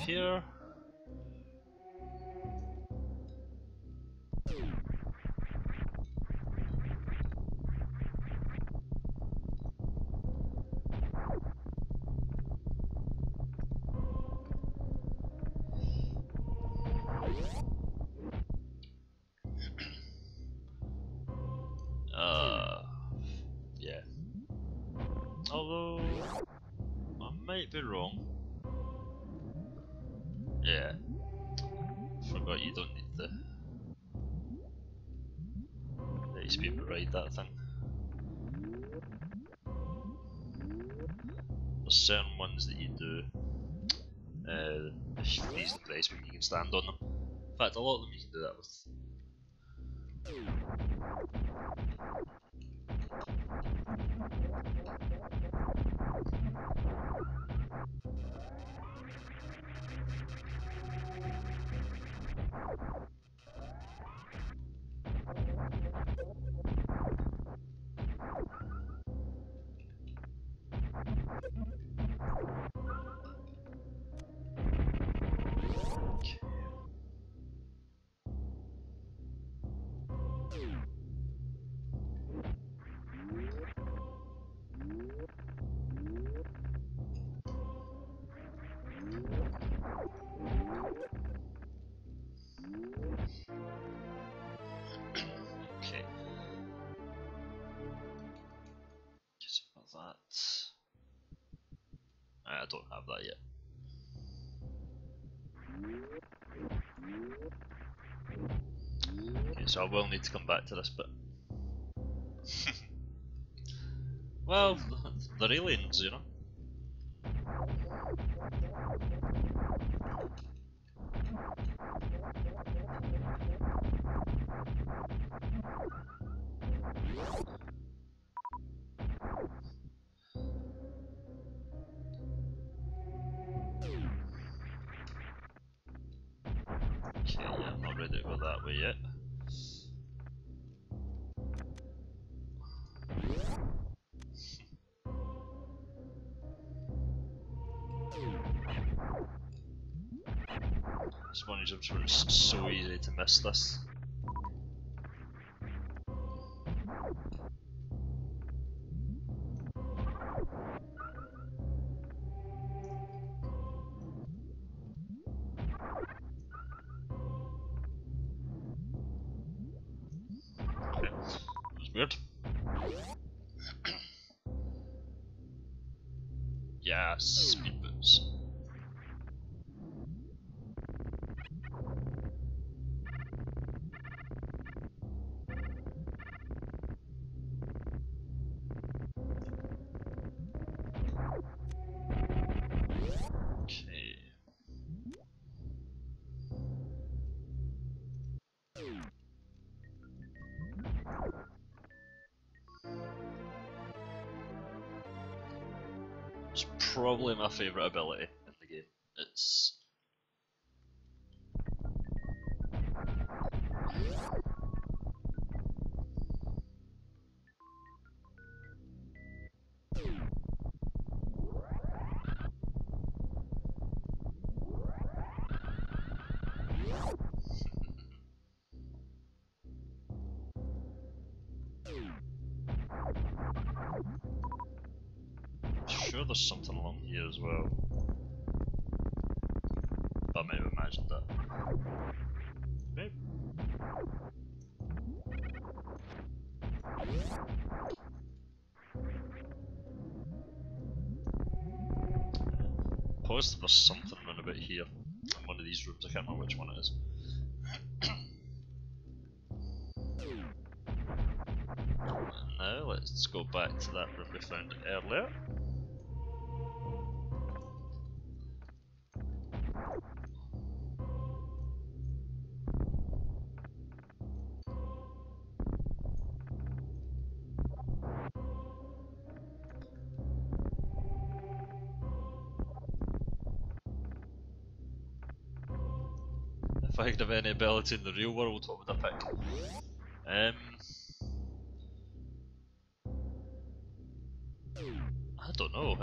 A: here. Yeah. Although I might be wrong. Yeah. Forgot you don't need the XP to ride that thing. There's certain ones that you do. If you freeze the price, but you can stand on them. In fact, a lot of them you can do that with. Okay. Just about that. I don't have that yet. Okay, so I will need to come back to this bit. Well, they're aliens, you know. Okay, yeah, I'm not ready to go that way yet. This one jumps where it's so easy to miss this. Okay, that was weird. Yeah, speed boots. Okay. It's probably my favourite ability in the game. It's sure there's something along here as well. But I might have imagined that. Maybe. Positive there's something around about here in one of these rooms. I can't remember which one it is. And now let's go back to that room we found earlier. If I could have any ability in the real world, what would I pick? I don't know.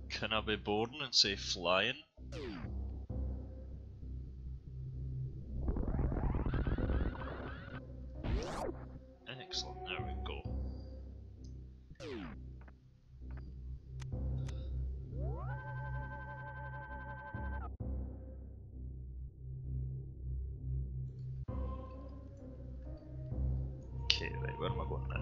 A: Can I be boring and say flying? Excellent, there we go. Okay, right, where am I going now?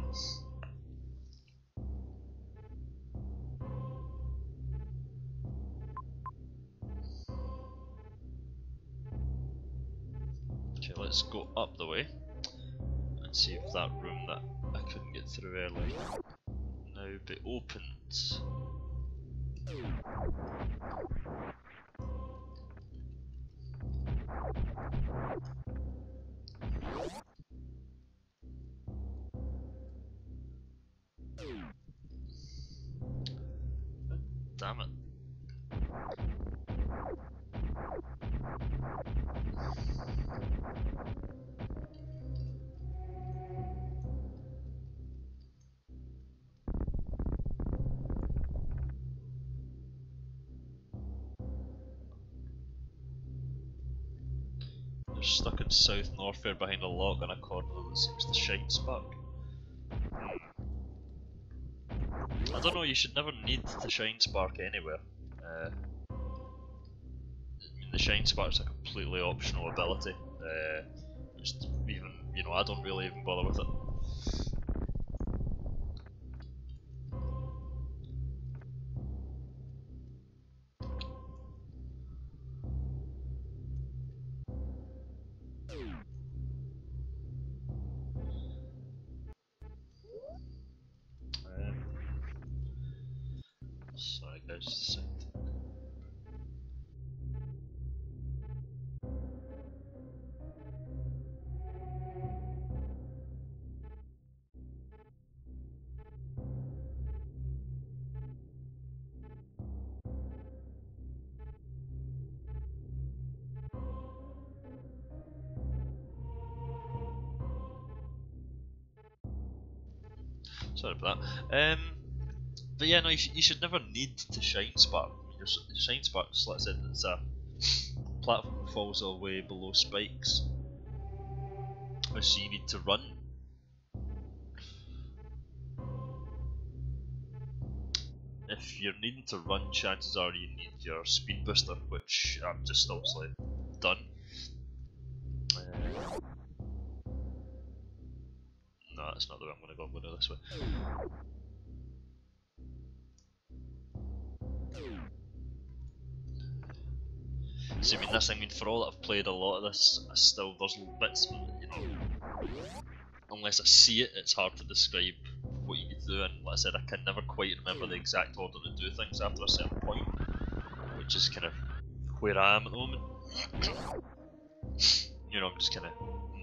A: Okay, let's go up the way and see if that room that I couldn't get through earlier now be opened. Damn it. They're stuck in South Norfair behind a lock on a corner that seems to shine spark. I don't know, you should never need to shine spark anywhere. I mean, the shine spark's a completely optional ability. Just even, you know, I don't really even bother with it. Sorry guys, just a second. Sorry about that. But yeah, no, you should never need to shine spark. I mean, your shine spark, just like I said, it's a platform that falls all the way below spikes, so you need to run. If you're needing to run, chances are you need your speed booster, which I'm just obviously done. No, that's not the way I'm going to go. I'm going to go this way. See, I mean, this, I mean, for all that I've played a lot of this, there's bits, you know, unless I see it, it's hard to describe what you need to do, and like I said, I can never quite remember the exact order to do things after a certain point, which is kind of where I am at the moment. You know, I'm just kind of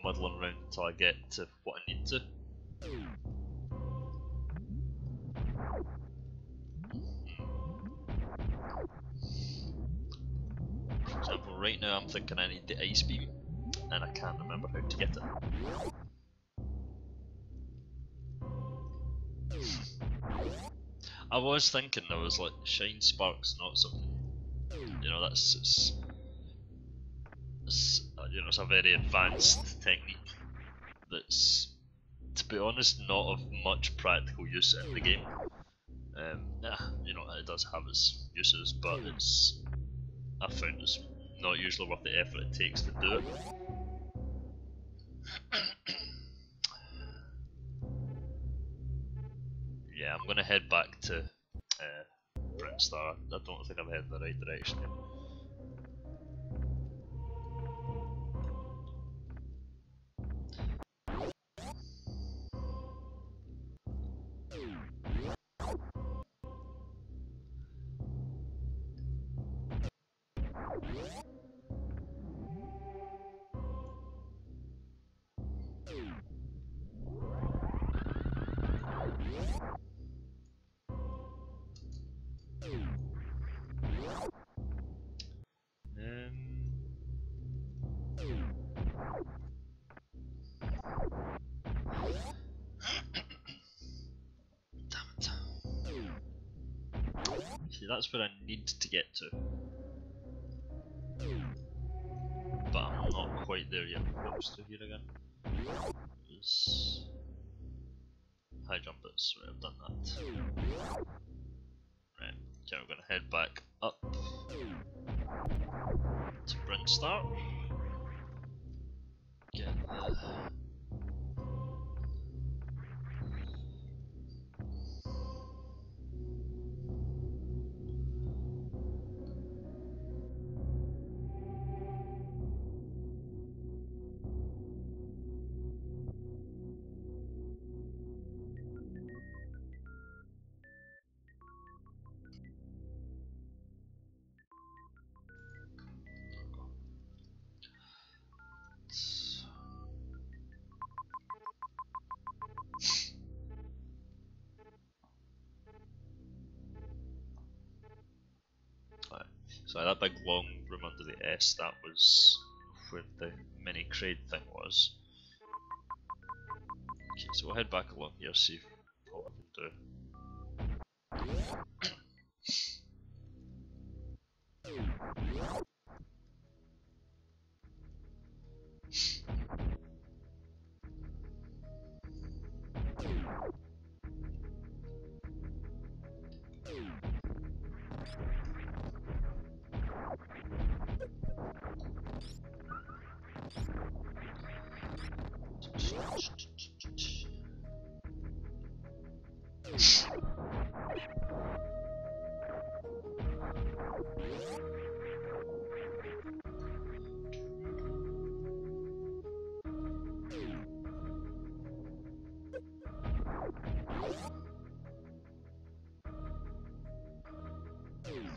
A: muddling around until I get to what I need to. For example, right now I'm thinking I need the ice beam, and I can't remember how to get it. I was thinking there was like shine sparks, not something, you know, it's you know, it's a very advanced technique that's, to be honest, not of much practical use in the game. You know, it does have its uses, but I found it's not usually worth the effort it takes to do it. Yeah, I'm gonna head back to Brinstar. I don't think I'm heading in the right direction yet. that's where I need to get to. But I'm not quite there yet. What was through here again? It was high jump bits, right, I've done that. Right, okay, we're gonna head back up to Brinstar. Get the... So that big long room under the S, that was where the mini crate thing was. Okay, so we'll head back along here, see what we can do.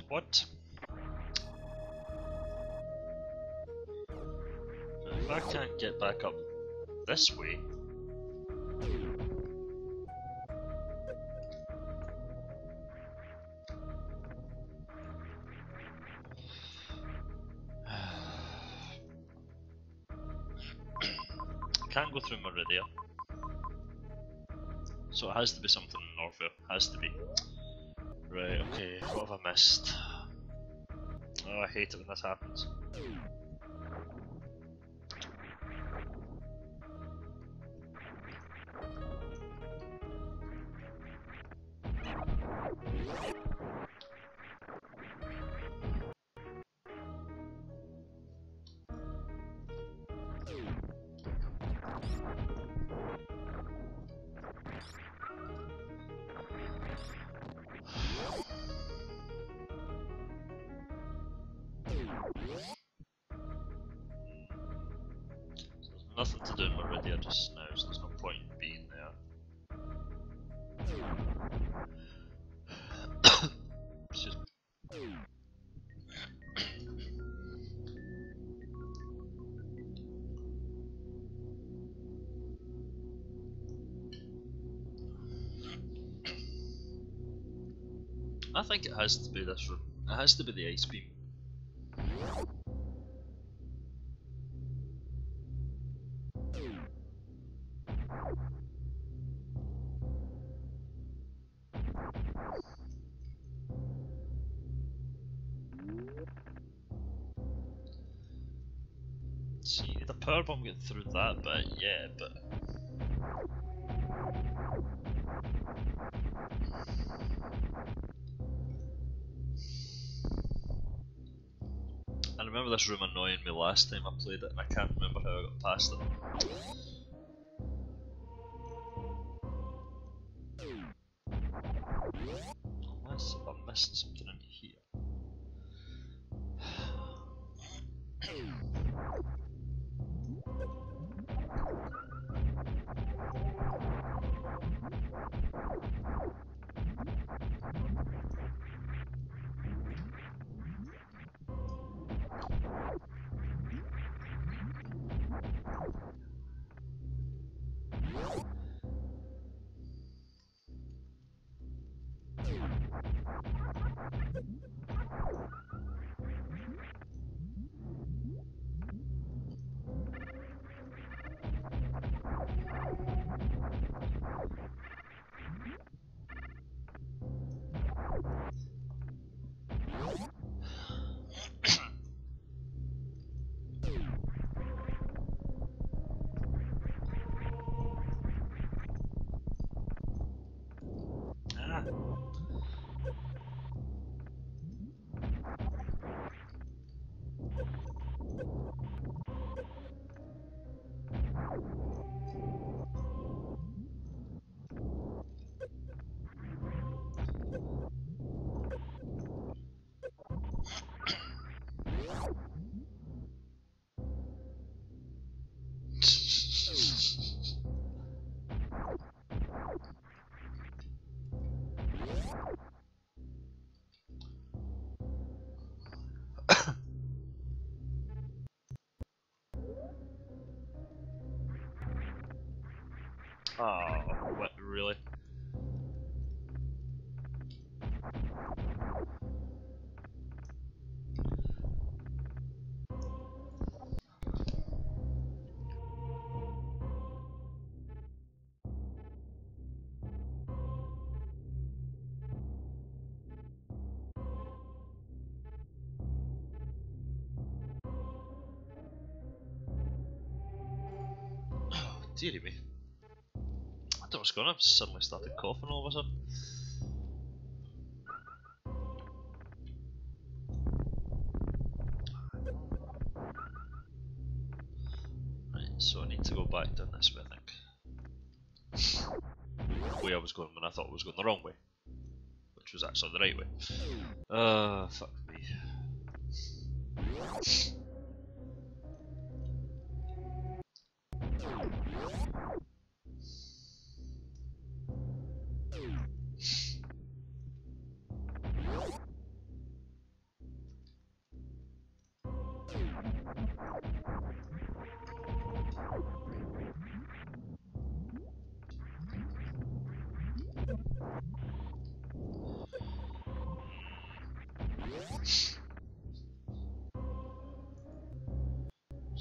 A: What? If I can't get back up this way... Can't go through Meridia. So it has to be something in Norfair. Has to be. Right, okay, what have I missed? Oh, I hate it when this happens. Nothing to do in Meridia just now, so there's no point in being there. Excuse me. I think it has to be this room. It has to be the ice beam. See, the power bomb getting through that bit, yeah, but... I remember this room annoying me last time I played it, and I can't remember how I got past it. Unless I missed something in here. Oh, what, really? Oh, dearie me. I don't know what's going on, I've suddenly started coughing all of a sudden. Right, so I need to go back down this way, I think. The way I was going when I thought I was going the wrong way. Which was actually the right way. Fuck me.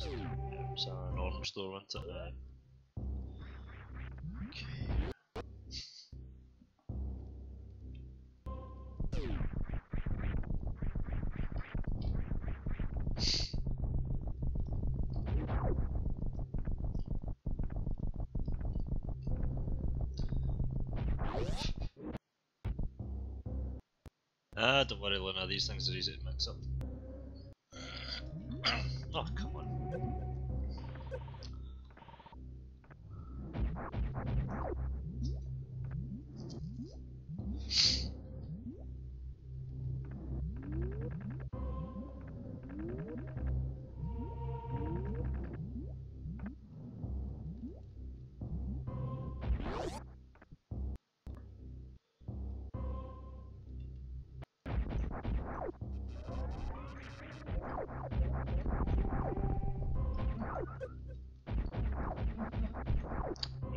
A: It was an orange store, wasn't it? Okay. Don't worry, Luna, these things are easy to mix up. Oh, come on.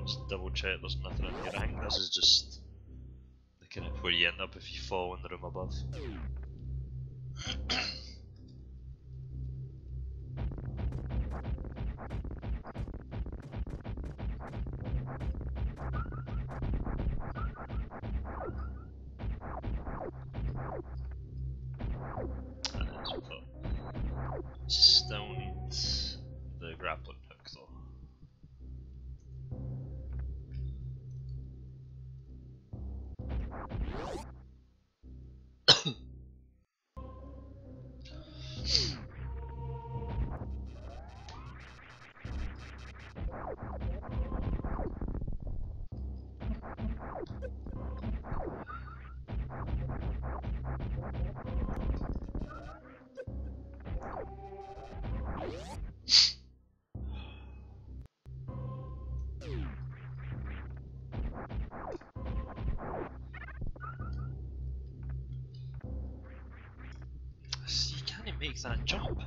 A: Just double check there's nothing in here. I think this is just the kind of where you end up if you fall in the room above. That's what I thought. Still need the grappling hook though. See, can he make that jump?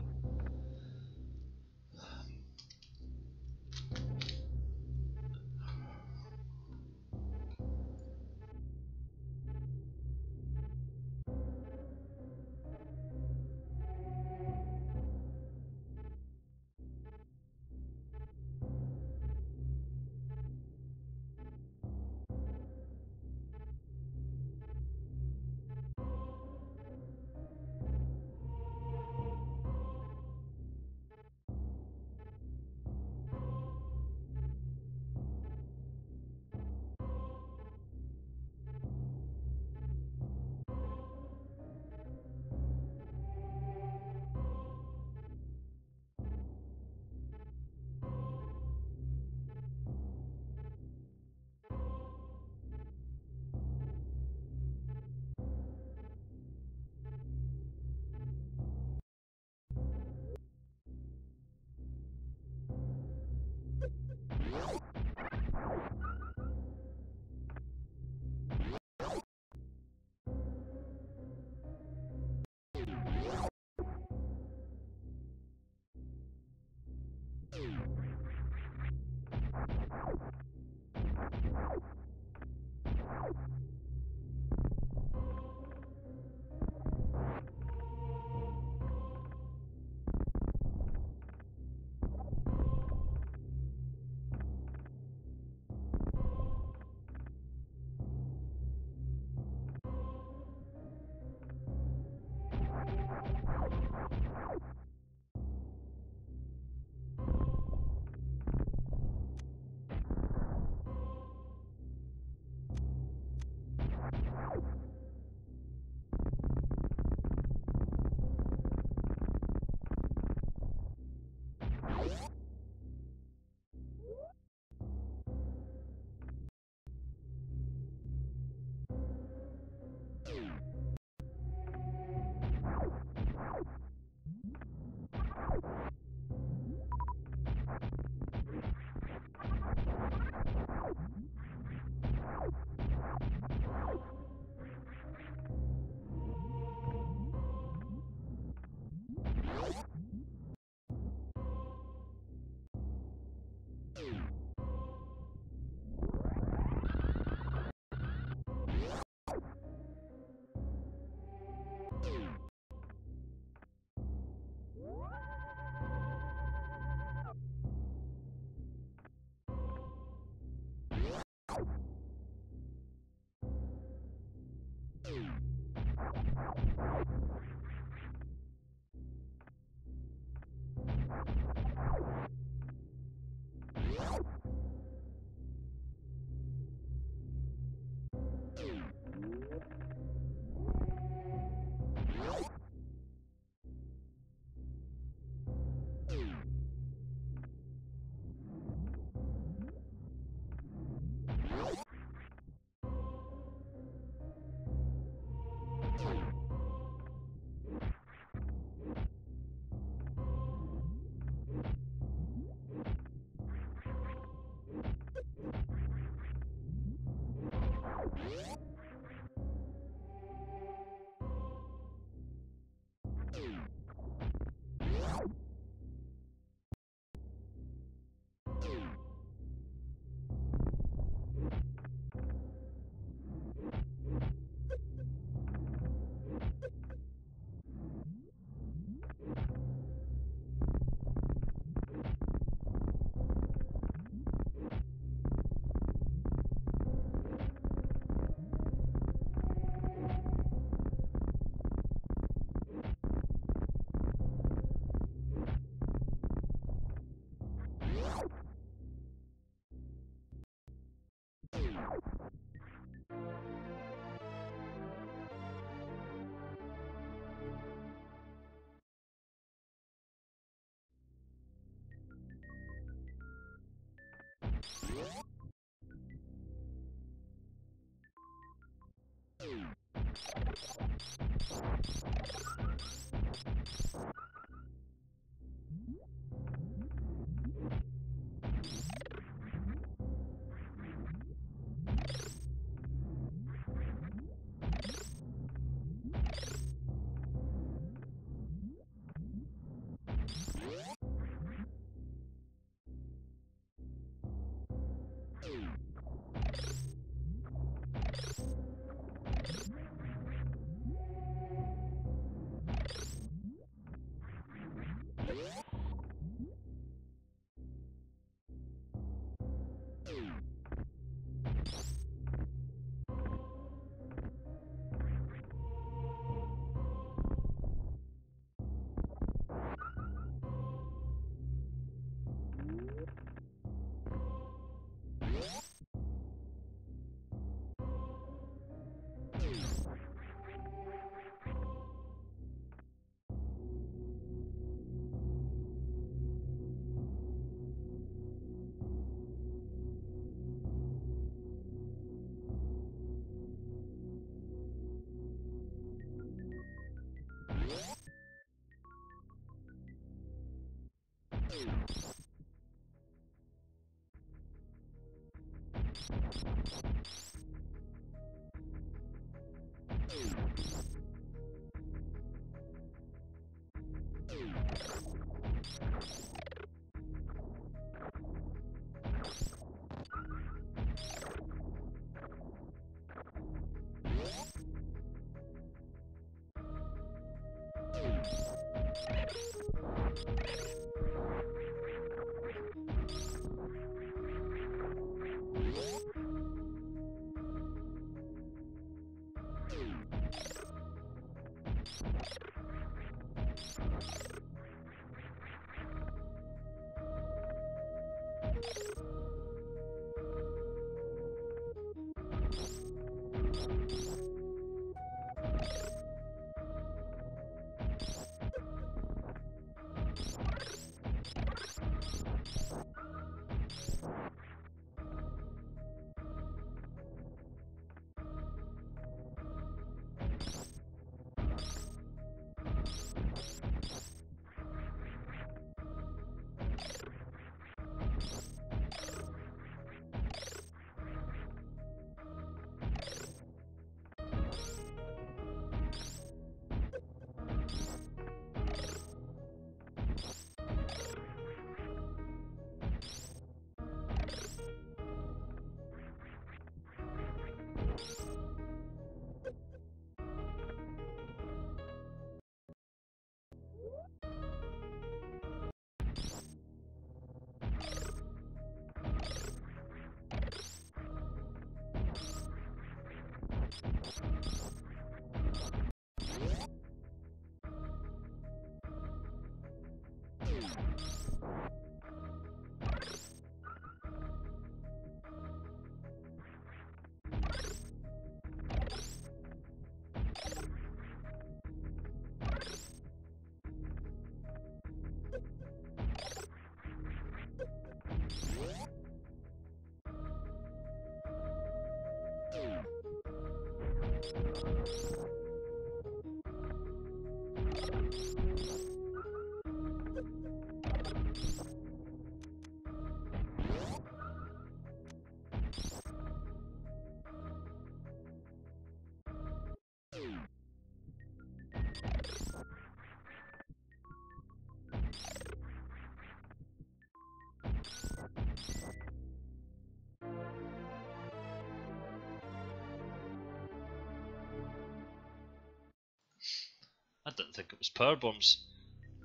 A: I didn't think it was power bombs,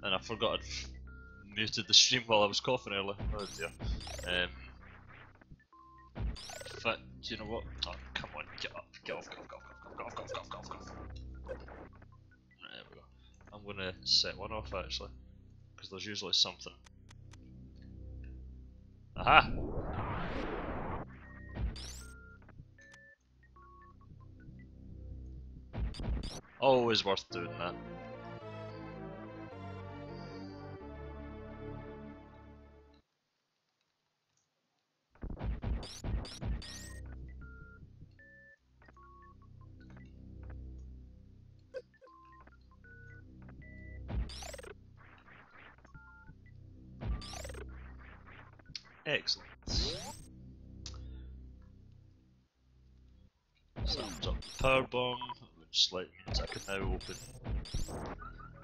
A: and I forgot I'd muted the stream while I was coughing earlier. Oh dear. But do you know what? Oh, come on, get up, get off, get off, get off, get off, get off, get off, get off, get off. There we go. I'm gonna set one off actually, because there's usually something. Aha! Always worth doing that. Excellent. So that opens up the power bomb, which means I can now open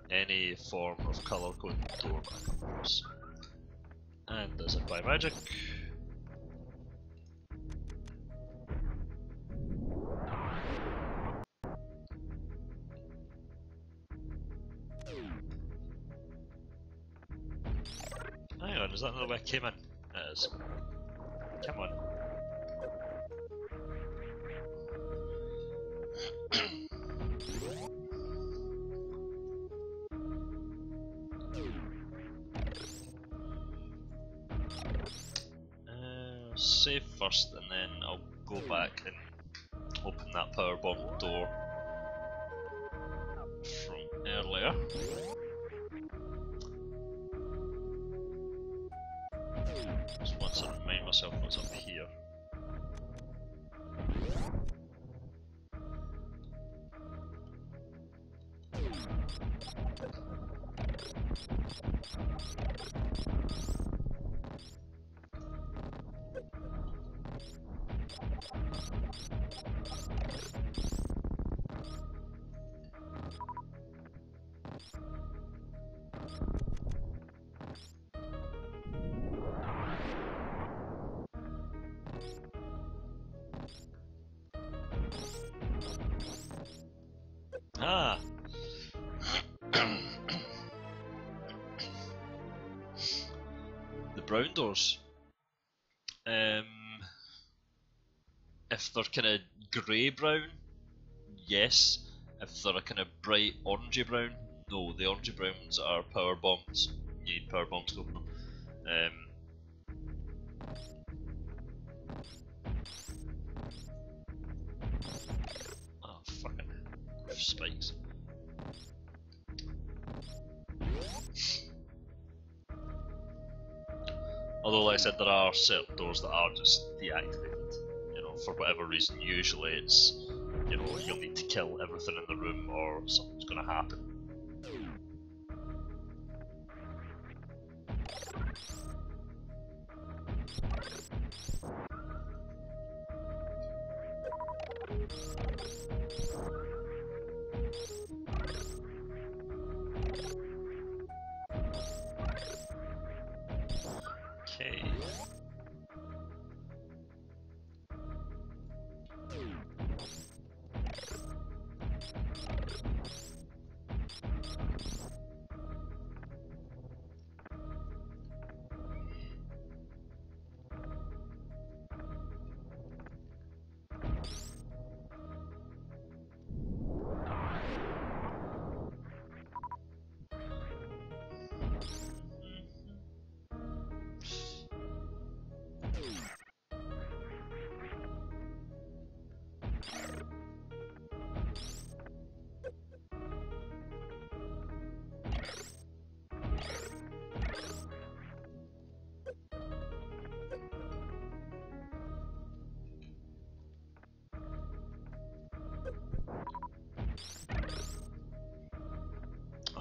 A: any form of colour coded door that I come across. And does it by magic? Hang on, is that another way I came in? It is. Come on. Save first and then I'll go back and open that power bomb door from earlier. Just once I remind myself what's up here. Ah! The brown doors. If they're kind of grey brown, yes. If they're a kind of bright orangey brown, no. The orangey browns are power bombs. You need power bombs to open them. Oh, fucking roof spikes. Although, like I said, there are certain doors that are just deactivated. You know, for whatever reason. Usually it's, you know, you'll need to kill everything in the room or something's gonna happen. Okay.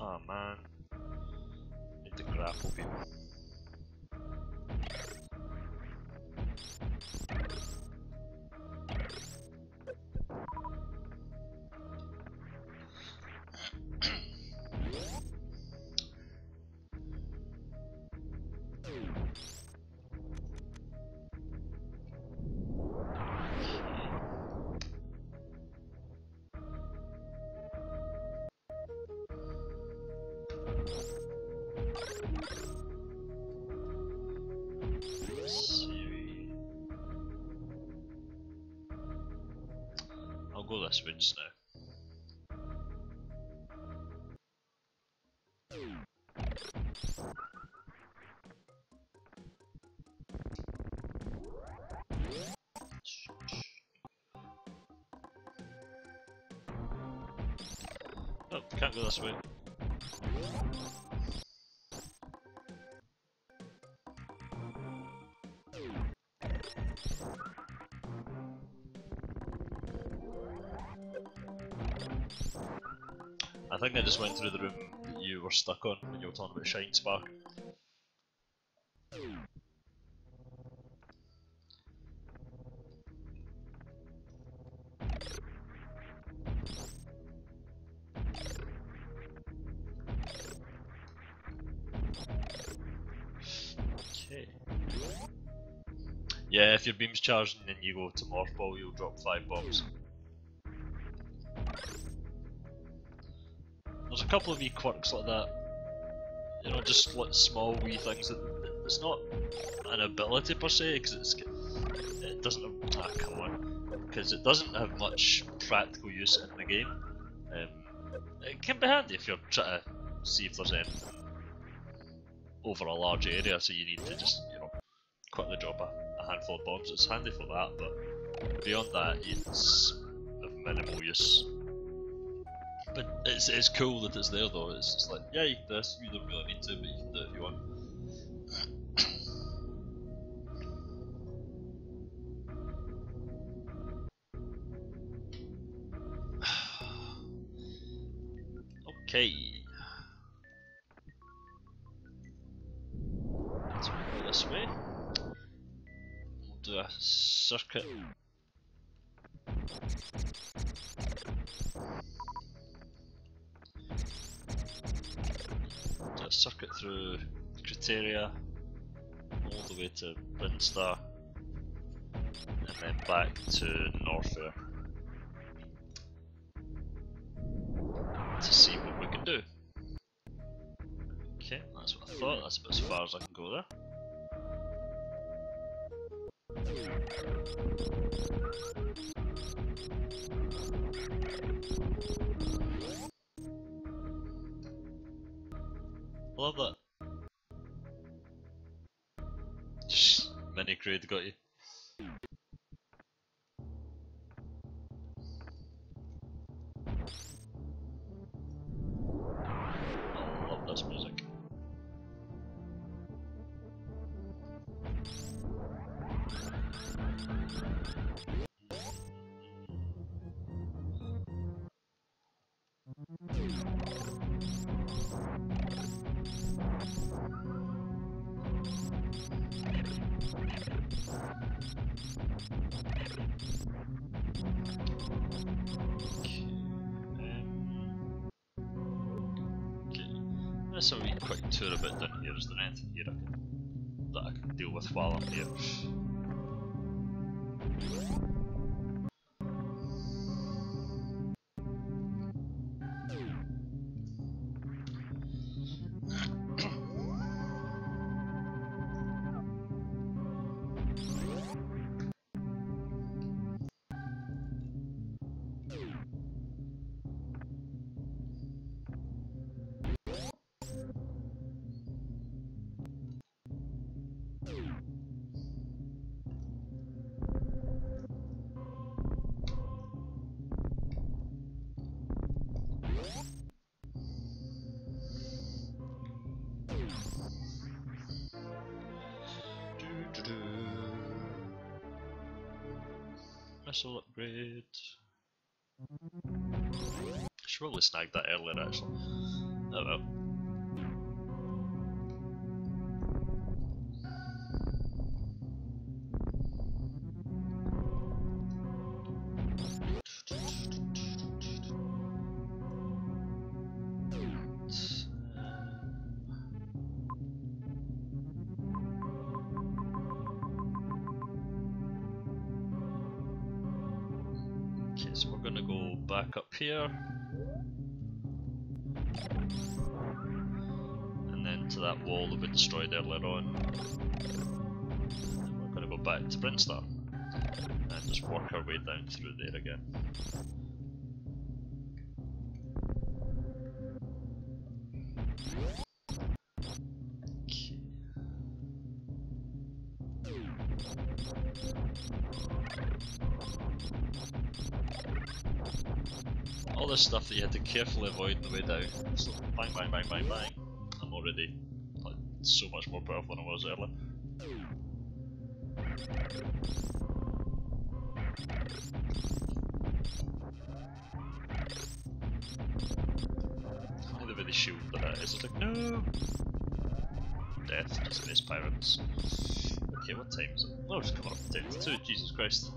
A: Oh man, need to grapple people. I'll go this way just now. Oh, can't go this way. I think I just went through the room that you were stuck on when you were talking about Shine Spark. Yeah, if your beam's charged and then you go to morph ball, you'll drop 5 bombs. There's a couple of wee quirks like that. You know, just like small wee things that it's not an ability per se, because it doesn't have, come on, because it doesn't have much practical use in the game. It can be handy if you're trying to see if there's anything over a large area, so you need to just, you know, quickly drop a handful of bombs. It's handy for that, but beyond that, it's of minimal use. But it's cool that it's there though. It's just like, yeah, you can do this. You don't really need to, but you can do it if you want. Okay. Let's go this way. We'll do a circuit. Do a circuit through Criteria, all the way to Brinstar, and then back to Norfair to see what we can do. Okay, that's what I thought. That's about as far as I can go there. I love that. Mini Kraid got you. I love this music. That's a wee quick tour about down here. Is there anything here that I can deal with while I'm here? Missile upgrade. Should probably snag that earlier actually. Oh well. Okay, so we're gonna go back up here. And then to that wall that we destroyed earlier on. And we're gonna go back to Brinstar. And just work our way down through there again. All this stuff that you had to carefully avoid on the way down. So bang, bang, bang, bang, bang. I'm already like, so much more powerful than I was earlier. Funny the way they shield that is. It's like, no! Death to space pirates. Okay, what time is it? Oh, it's coming up to 10 to 2, Jesus Christ.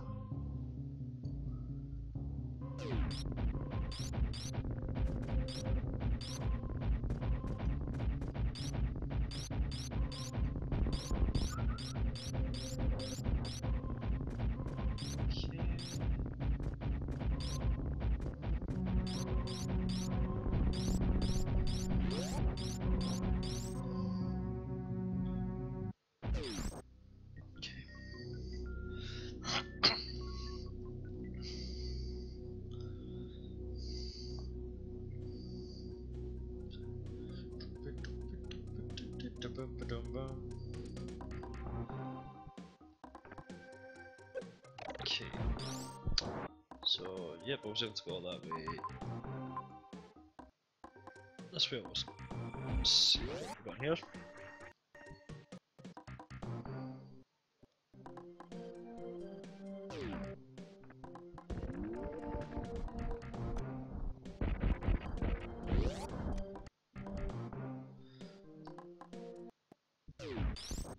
A: So, yep, I was able to go that way. This way it wasn't. Let's see what we've got here.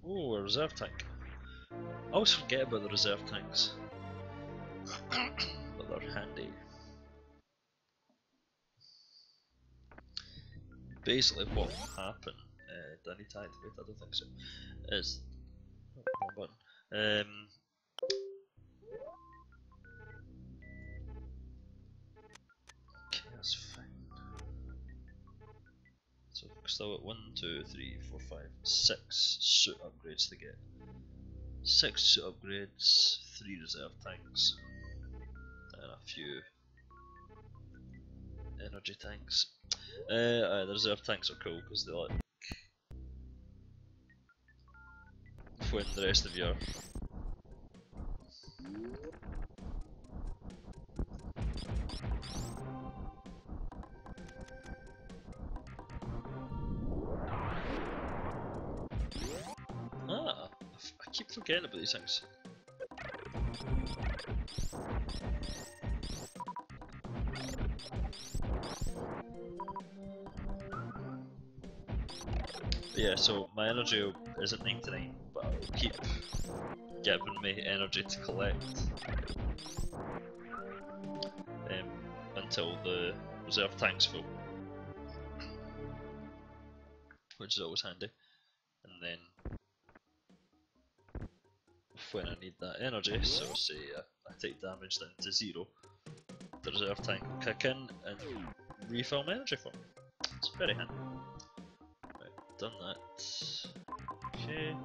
A: Oh, a reserve tank. I always forget about the reserve tanks. But they're handy. Basically what will happen, do I need to activate? I don't think so, is, oh, wrong button. Okay, that's fine. So we're still at 1, 2, 3, 4, 5, 6 suit upgrades to get. 6 suit upgrades, 3 reserve tanks, and a few energy tanks. The reserve tanks are cool because they like when the rest of your I keep forgetting about these things. But yeah, so my energy is at 99, but I'll keep giving me energy to collect until the reserve tank's full, which is always handy. And then when I need that energy, so say I take damage down to 0, the reserve tank will kick in and refill my energy for me. It's very handy. Right, done that. Okay.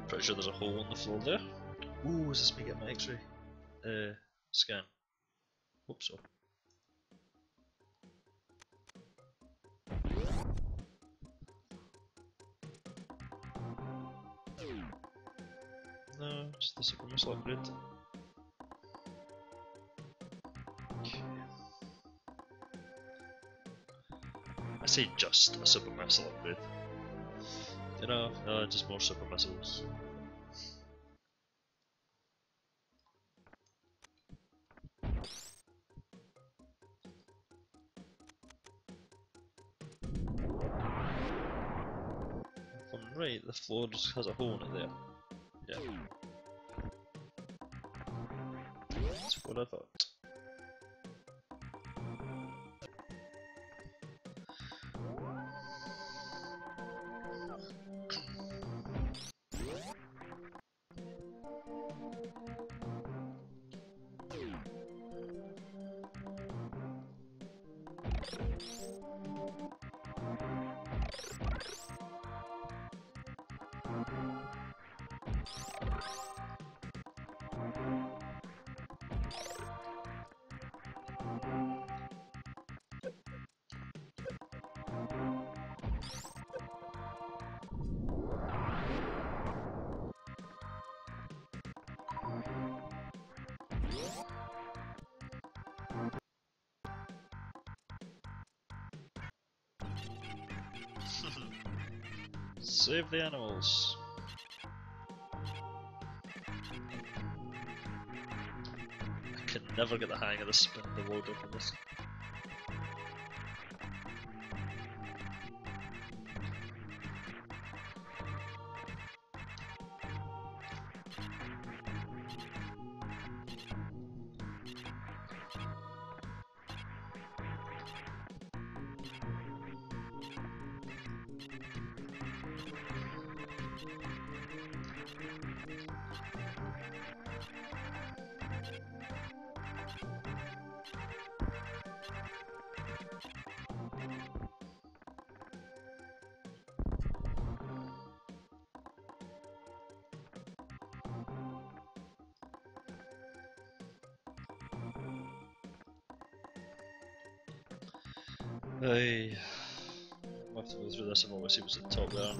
A: Pretty sure there's a hole in the floor there. Ooh, is this me getting my x-ray scan? Hope so. No, it's the super missile upgrade. Okay. I say just a super missile upgrade. You know, just more super missiles. If I'm right, the floor just has a hole in it there. Yeah. That's what I thought. Save the animals. I can never get the hang of the spin the load over this. Aye. We'll have to go through this. I've always seen what's at the top there.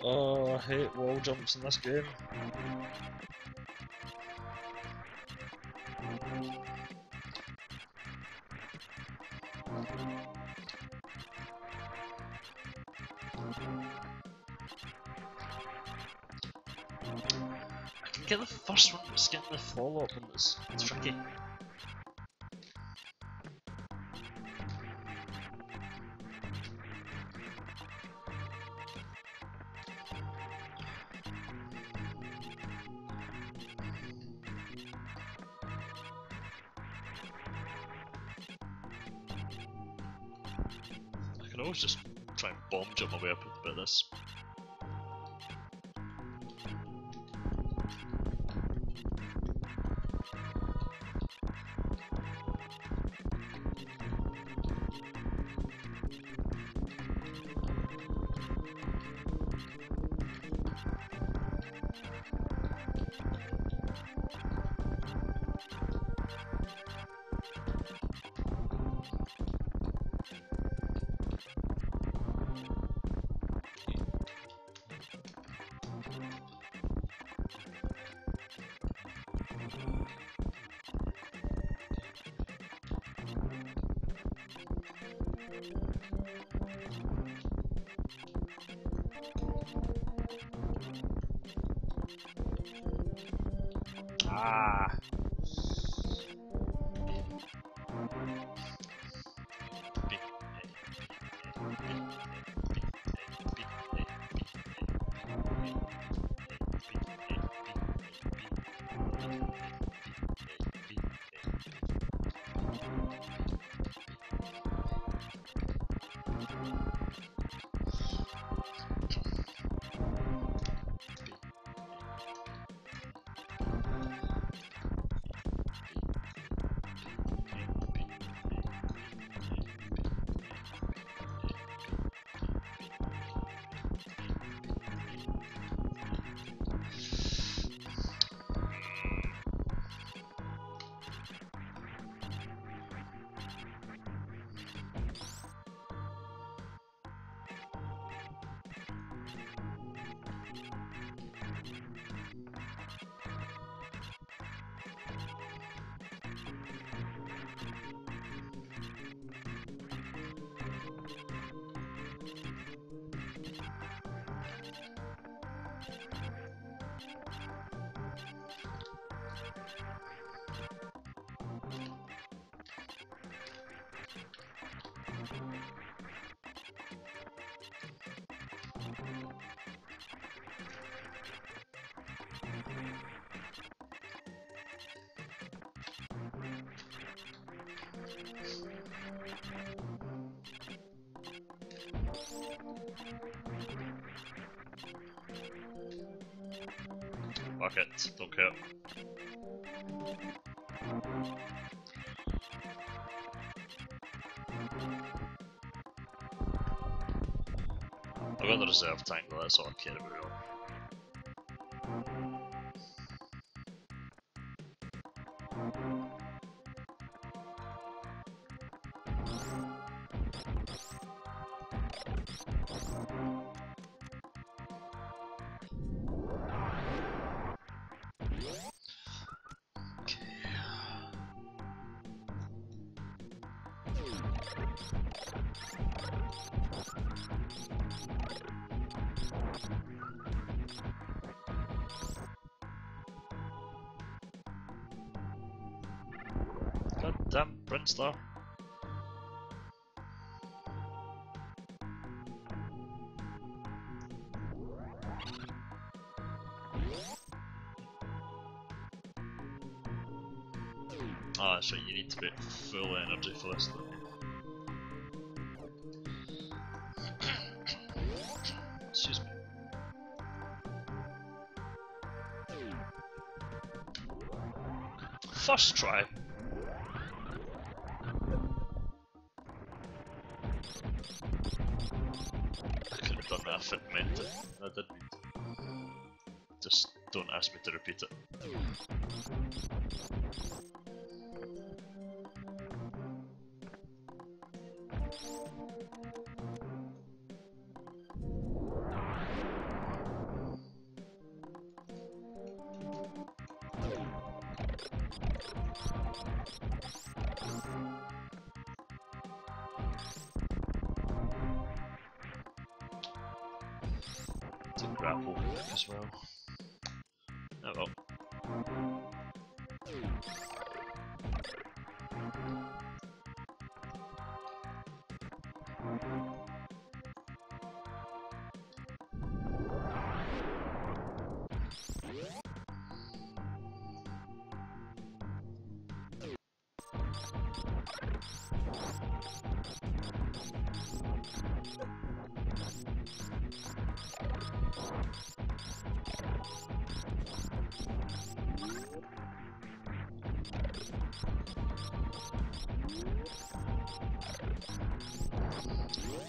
A: Oh, I hate wall jumps in this game. I can get the first one, but it's getting the follow-up and it's tricky. I can always just try and bomb jump my way up with a bit of this. Ah! Fuck it, don't care. I've got the reserve tank though, that's all I care about really. God damn, Brinstar. Ah, that's right, you need to be at full energy for this, don't you? Excuse me. First try. I could have done that if it meant it. I didn't mean to. Just don't ask me to repeat it. To grapple hook as well. Oh well.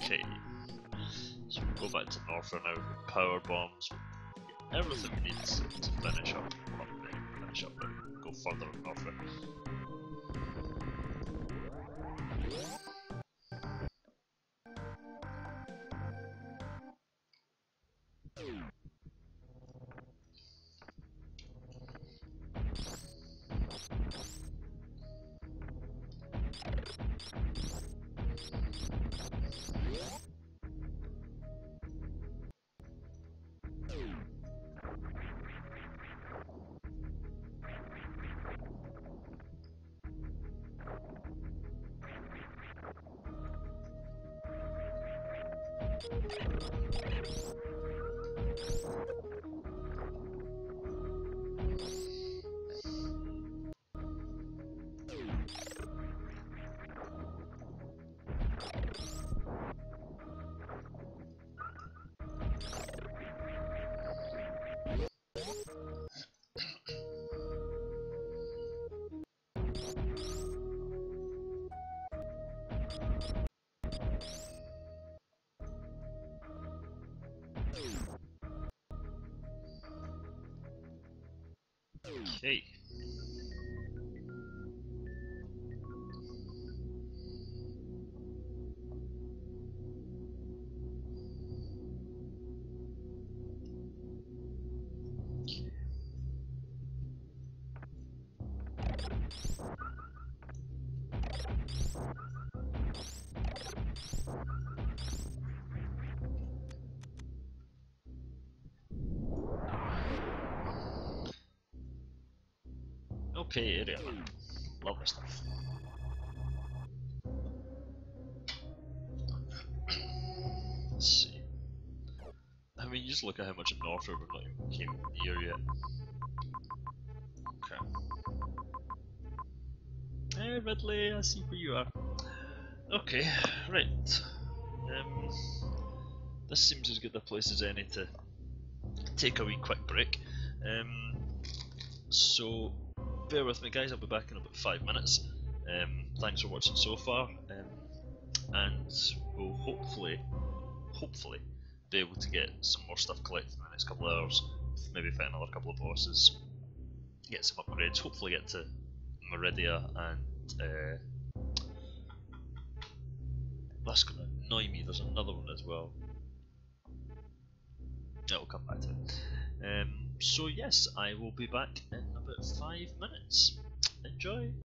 A: Okay, so we'll go back to Norther now with power bombs. Everything we need to finish up. Well, not finish up, but go further up Norther. Okay. Okay, area man. Lovely stuff. Let's see. I mean, you just look at how much in Norther we're not even came near yet. Okay. Hey Ridley, I see where you are. Okay, right. This seems as good a place as any to take a wee quick break. So bear with me guys, I'll be back in about 5 minutes. Thanks for watching so far, and we'll hopefully be able to get some more stuff collected in the next couple of hours, maybe fight another couple of bosses, get some upgrades, hopefully get to Meridia, and that's going to annoy me, there's another one as well. It'll come back to it. So yes, I will be back in about 5 minutes. Enjoy!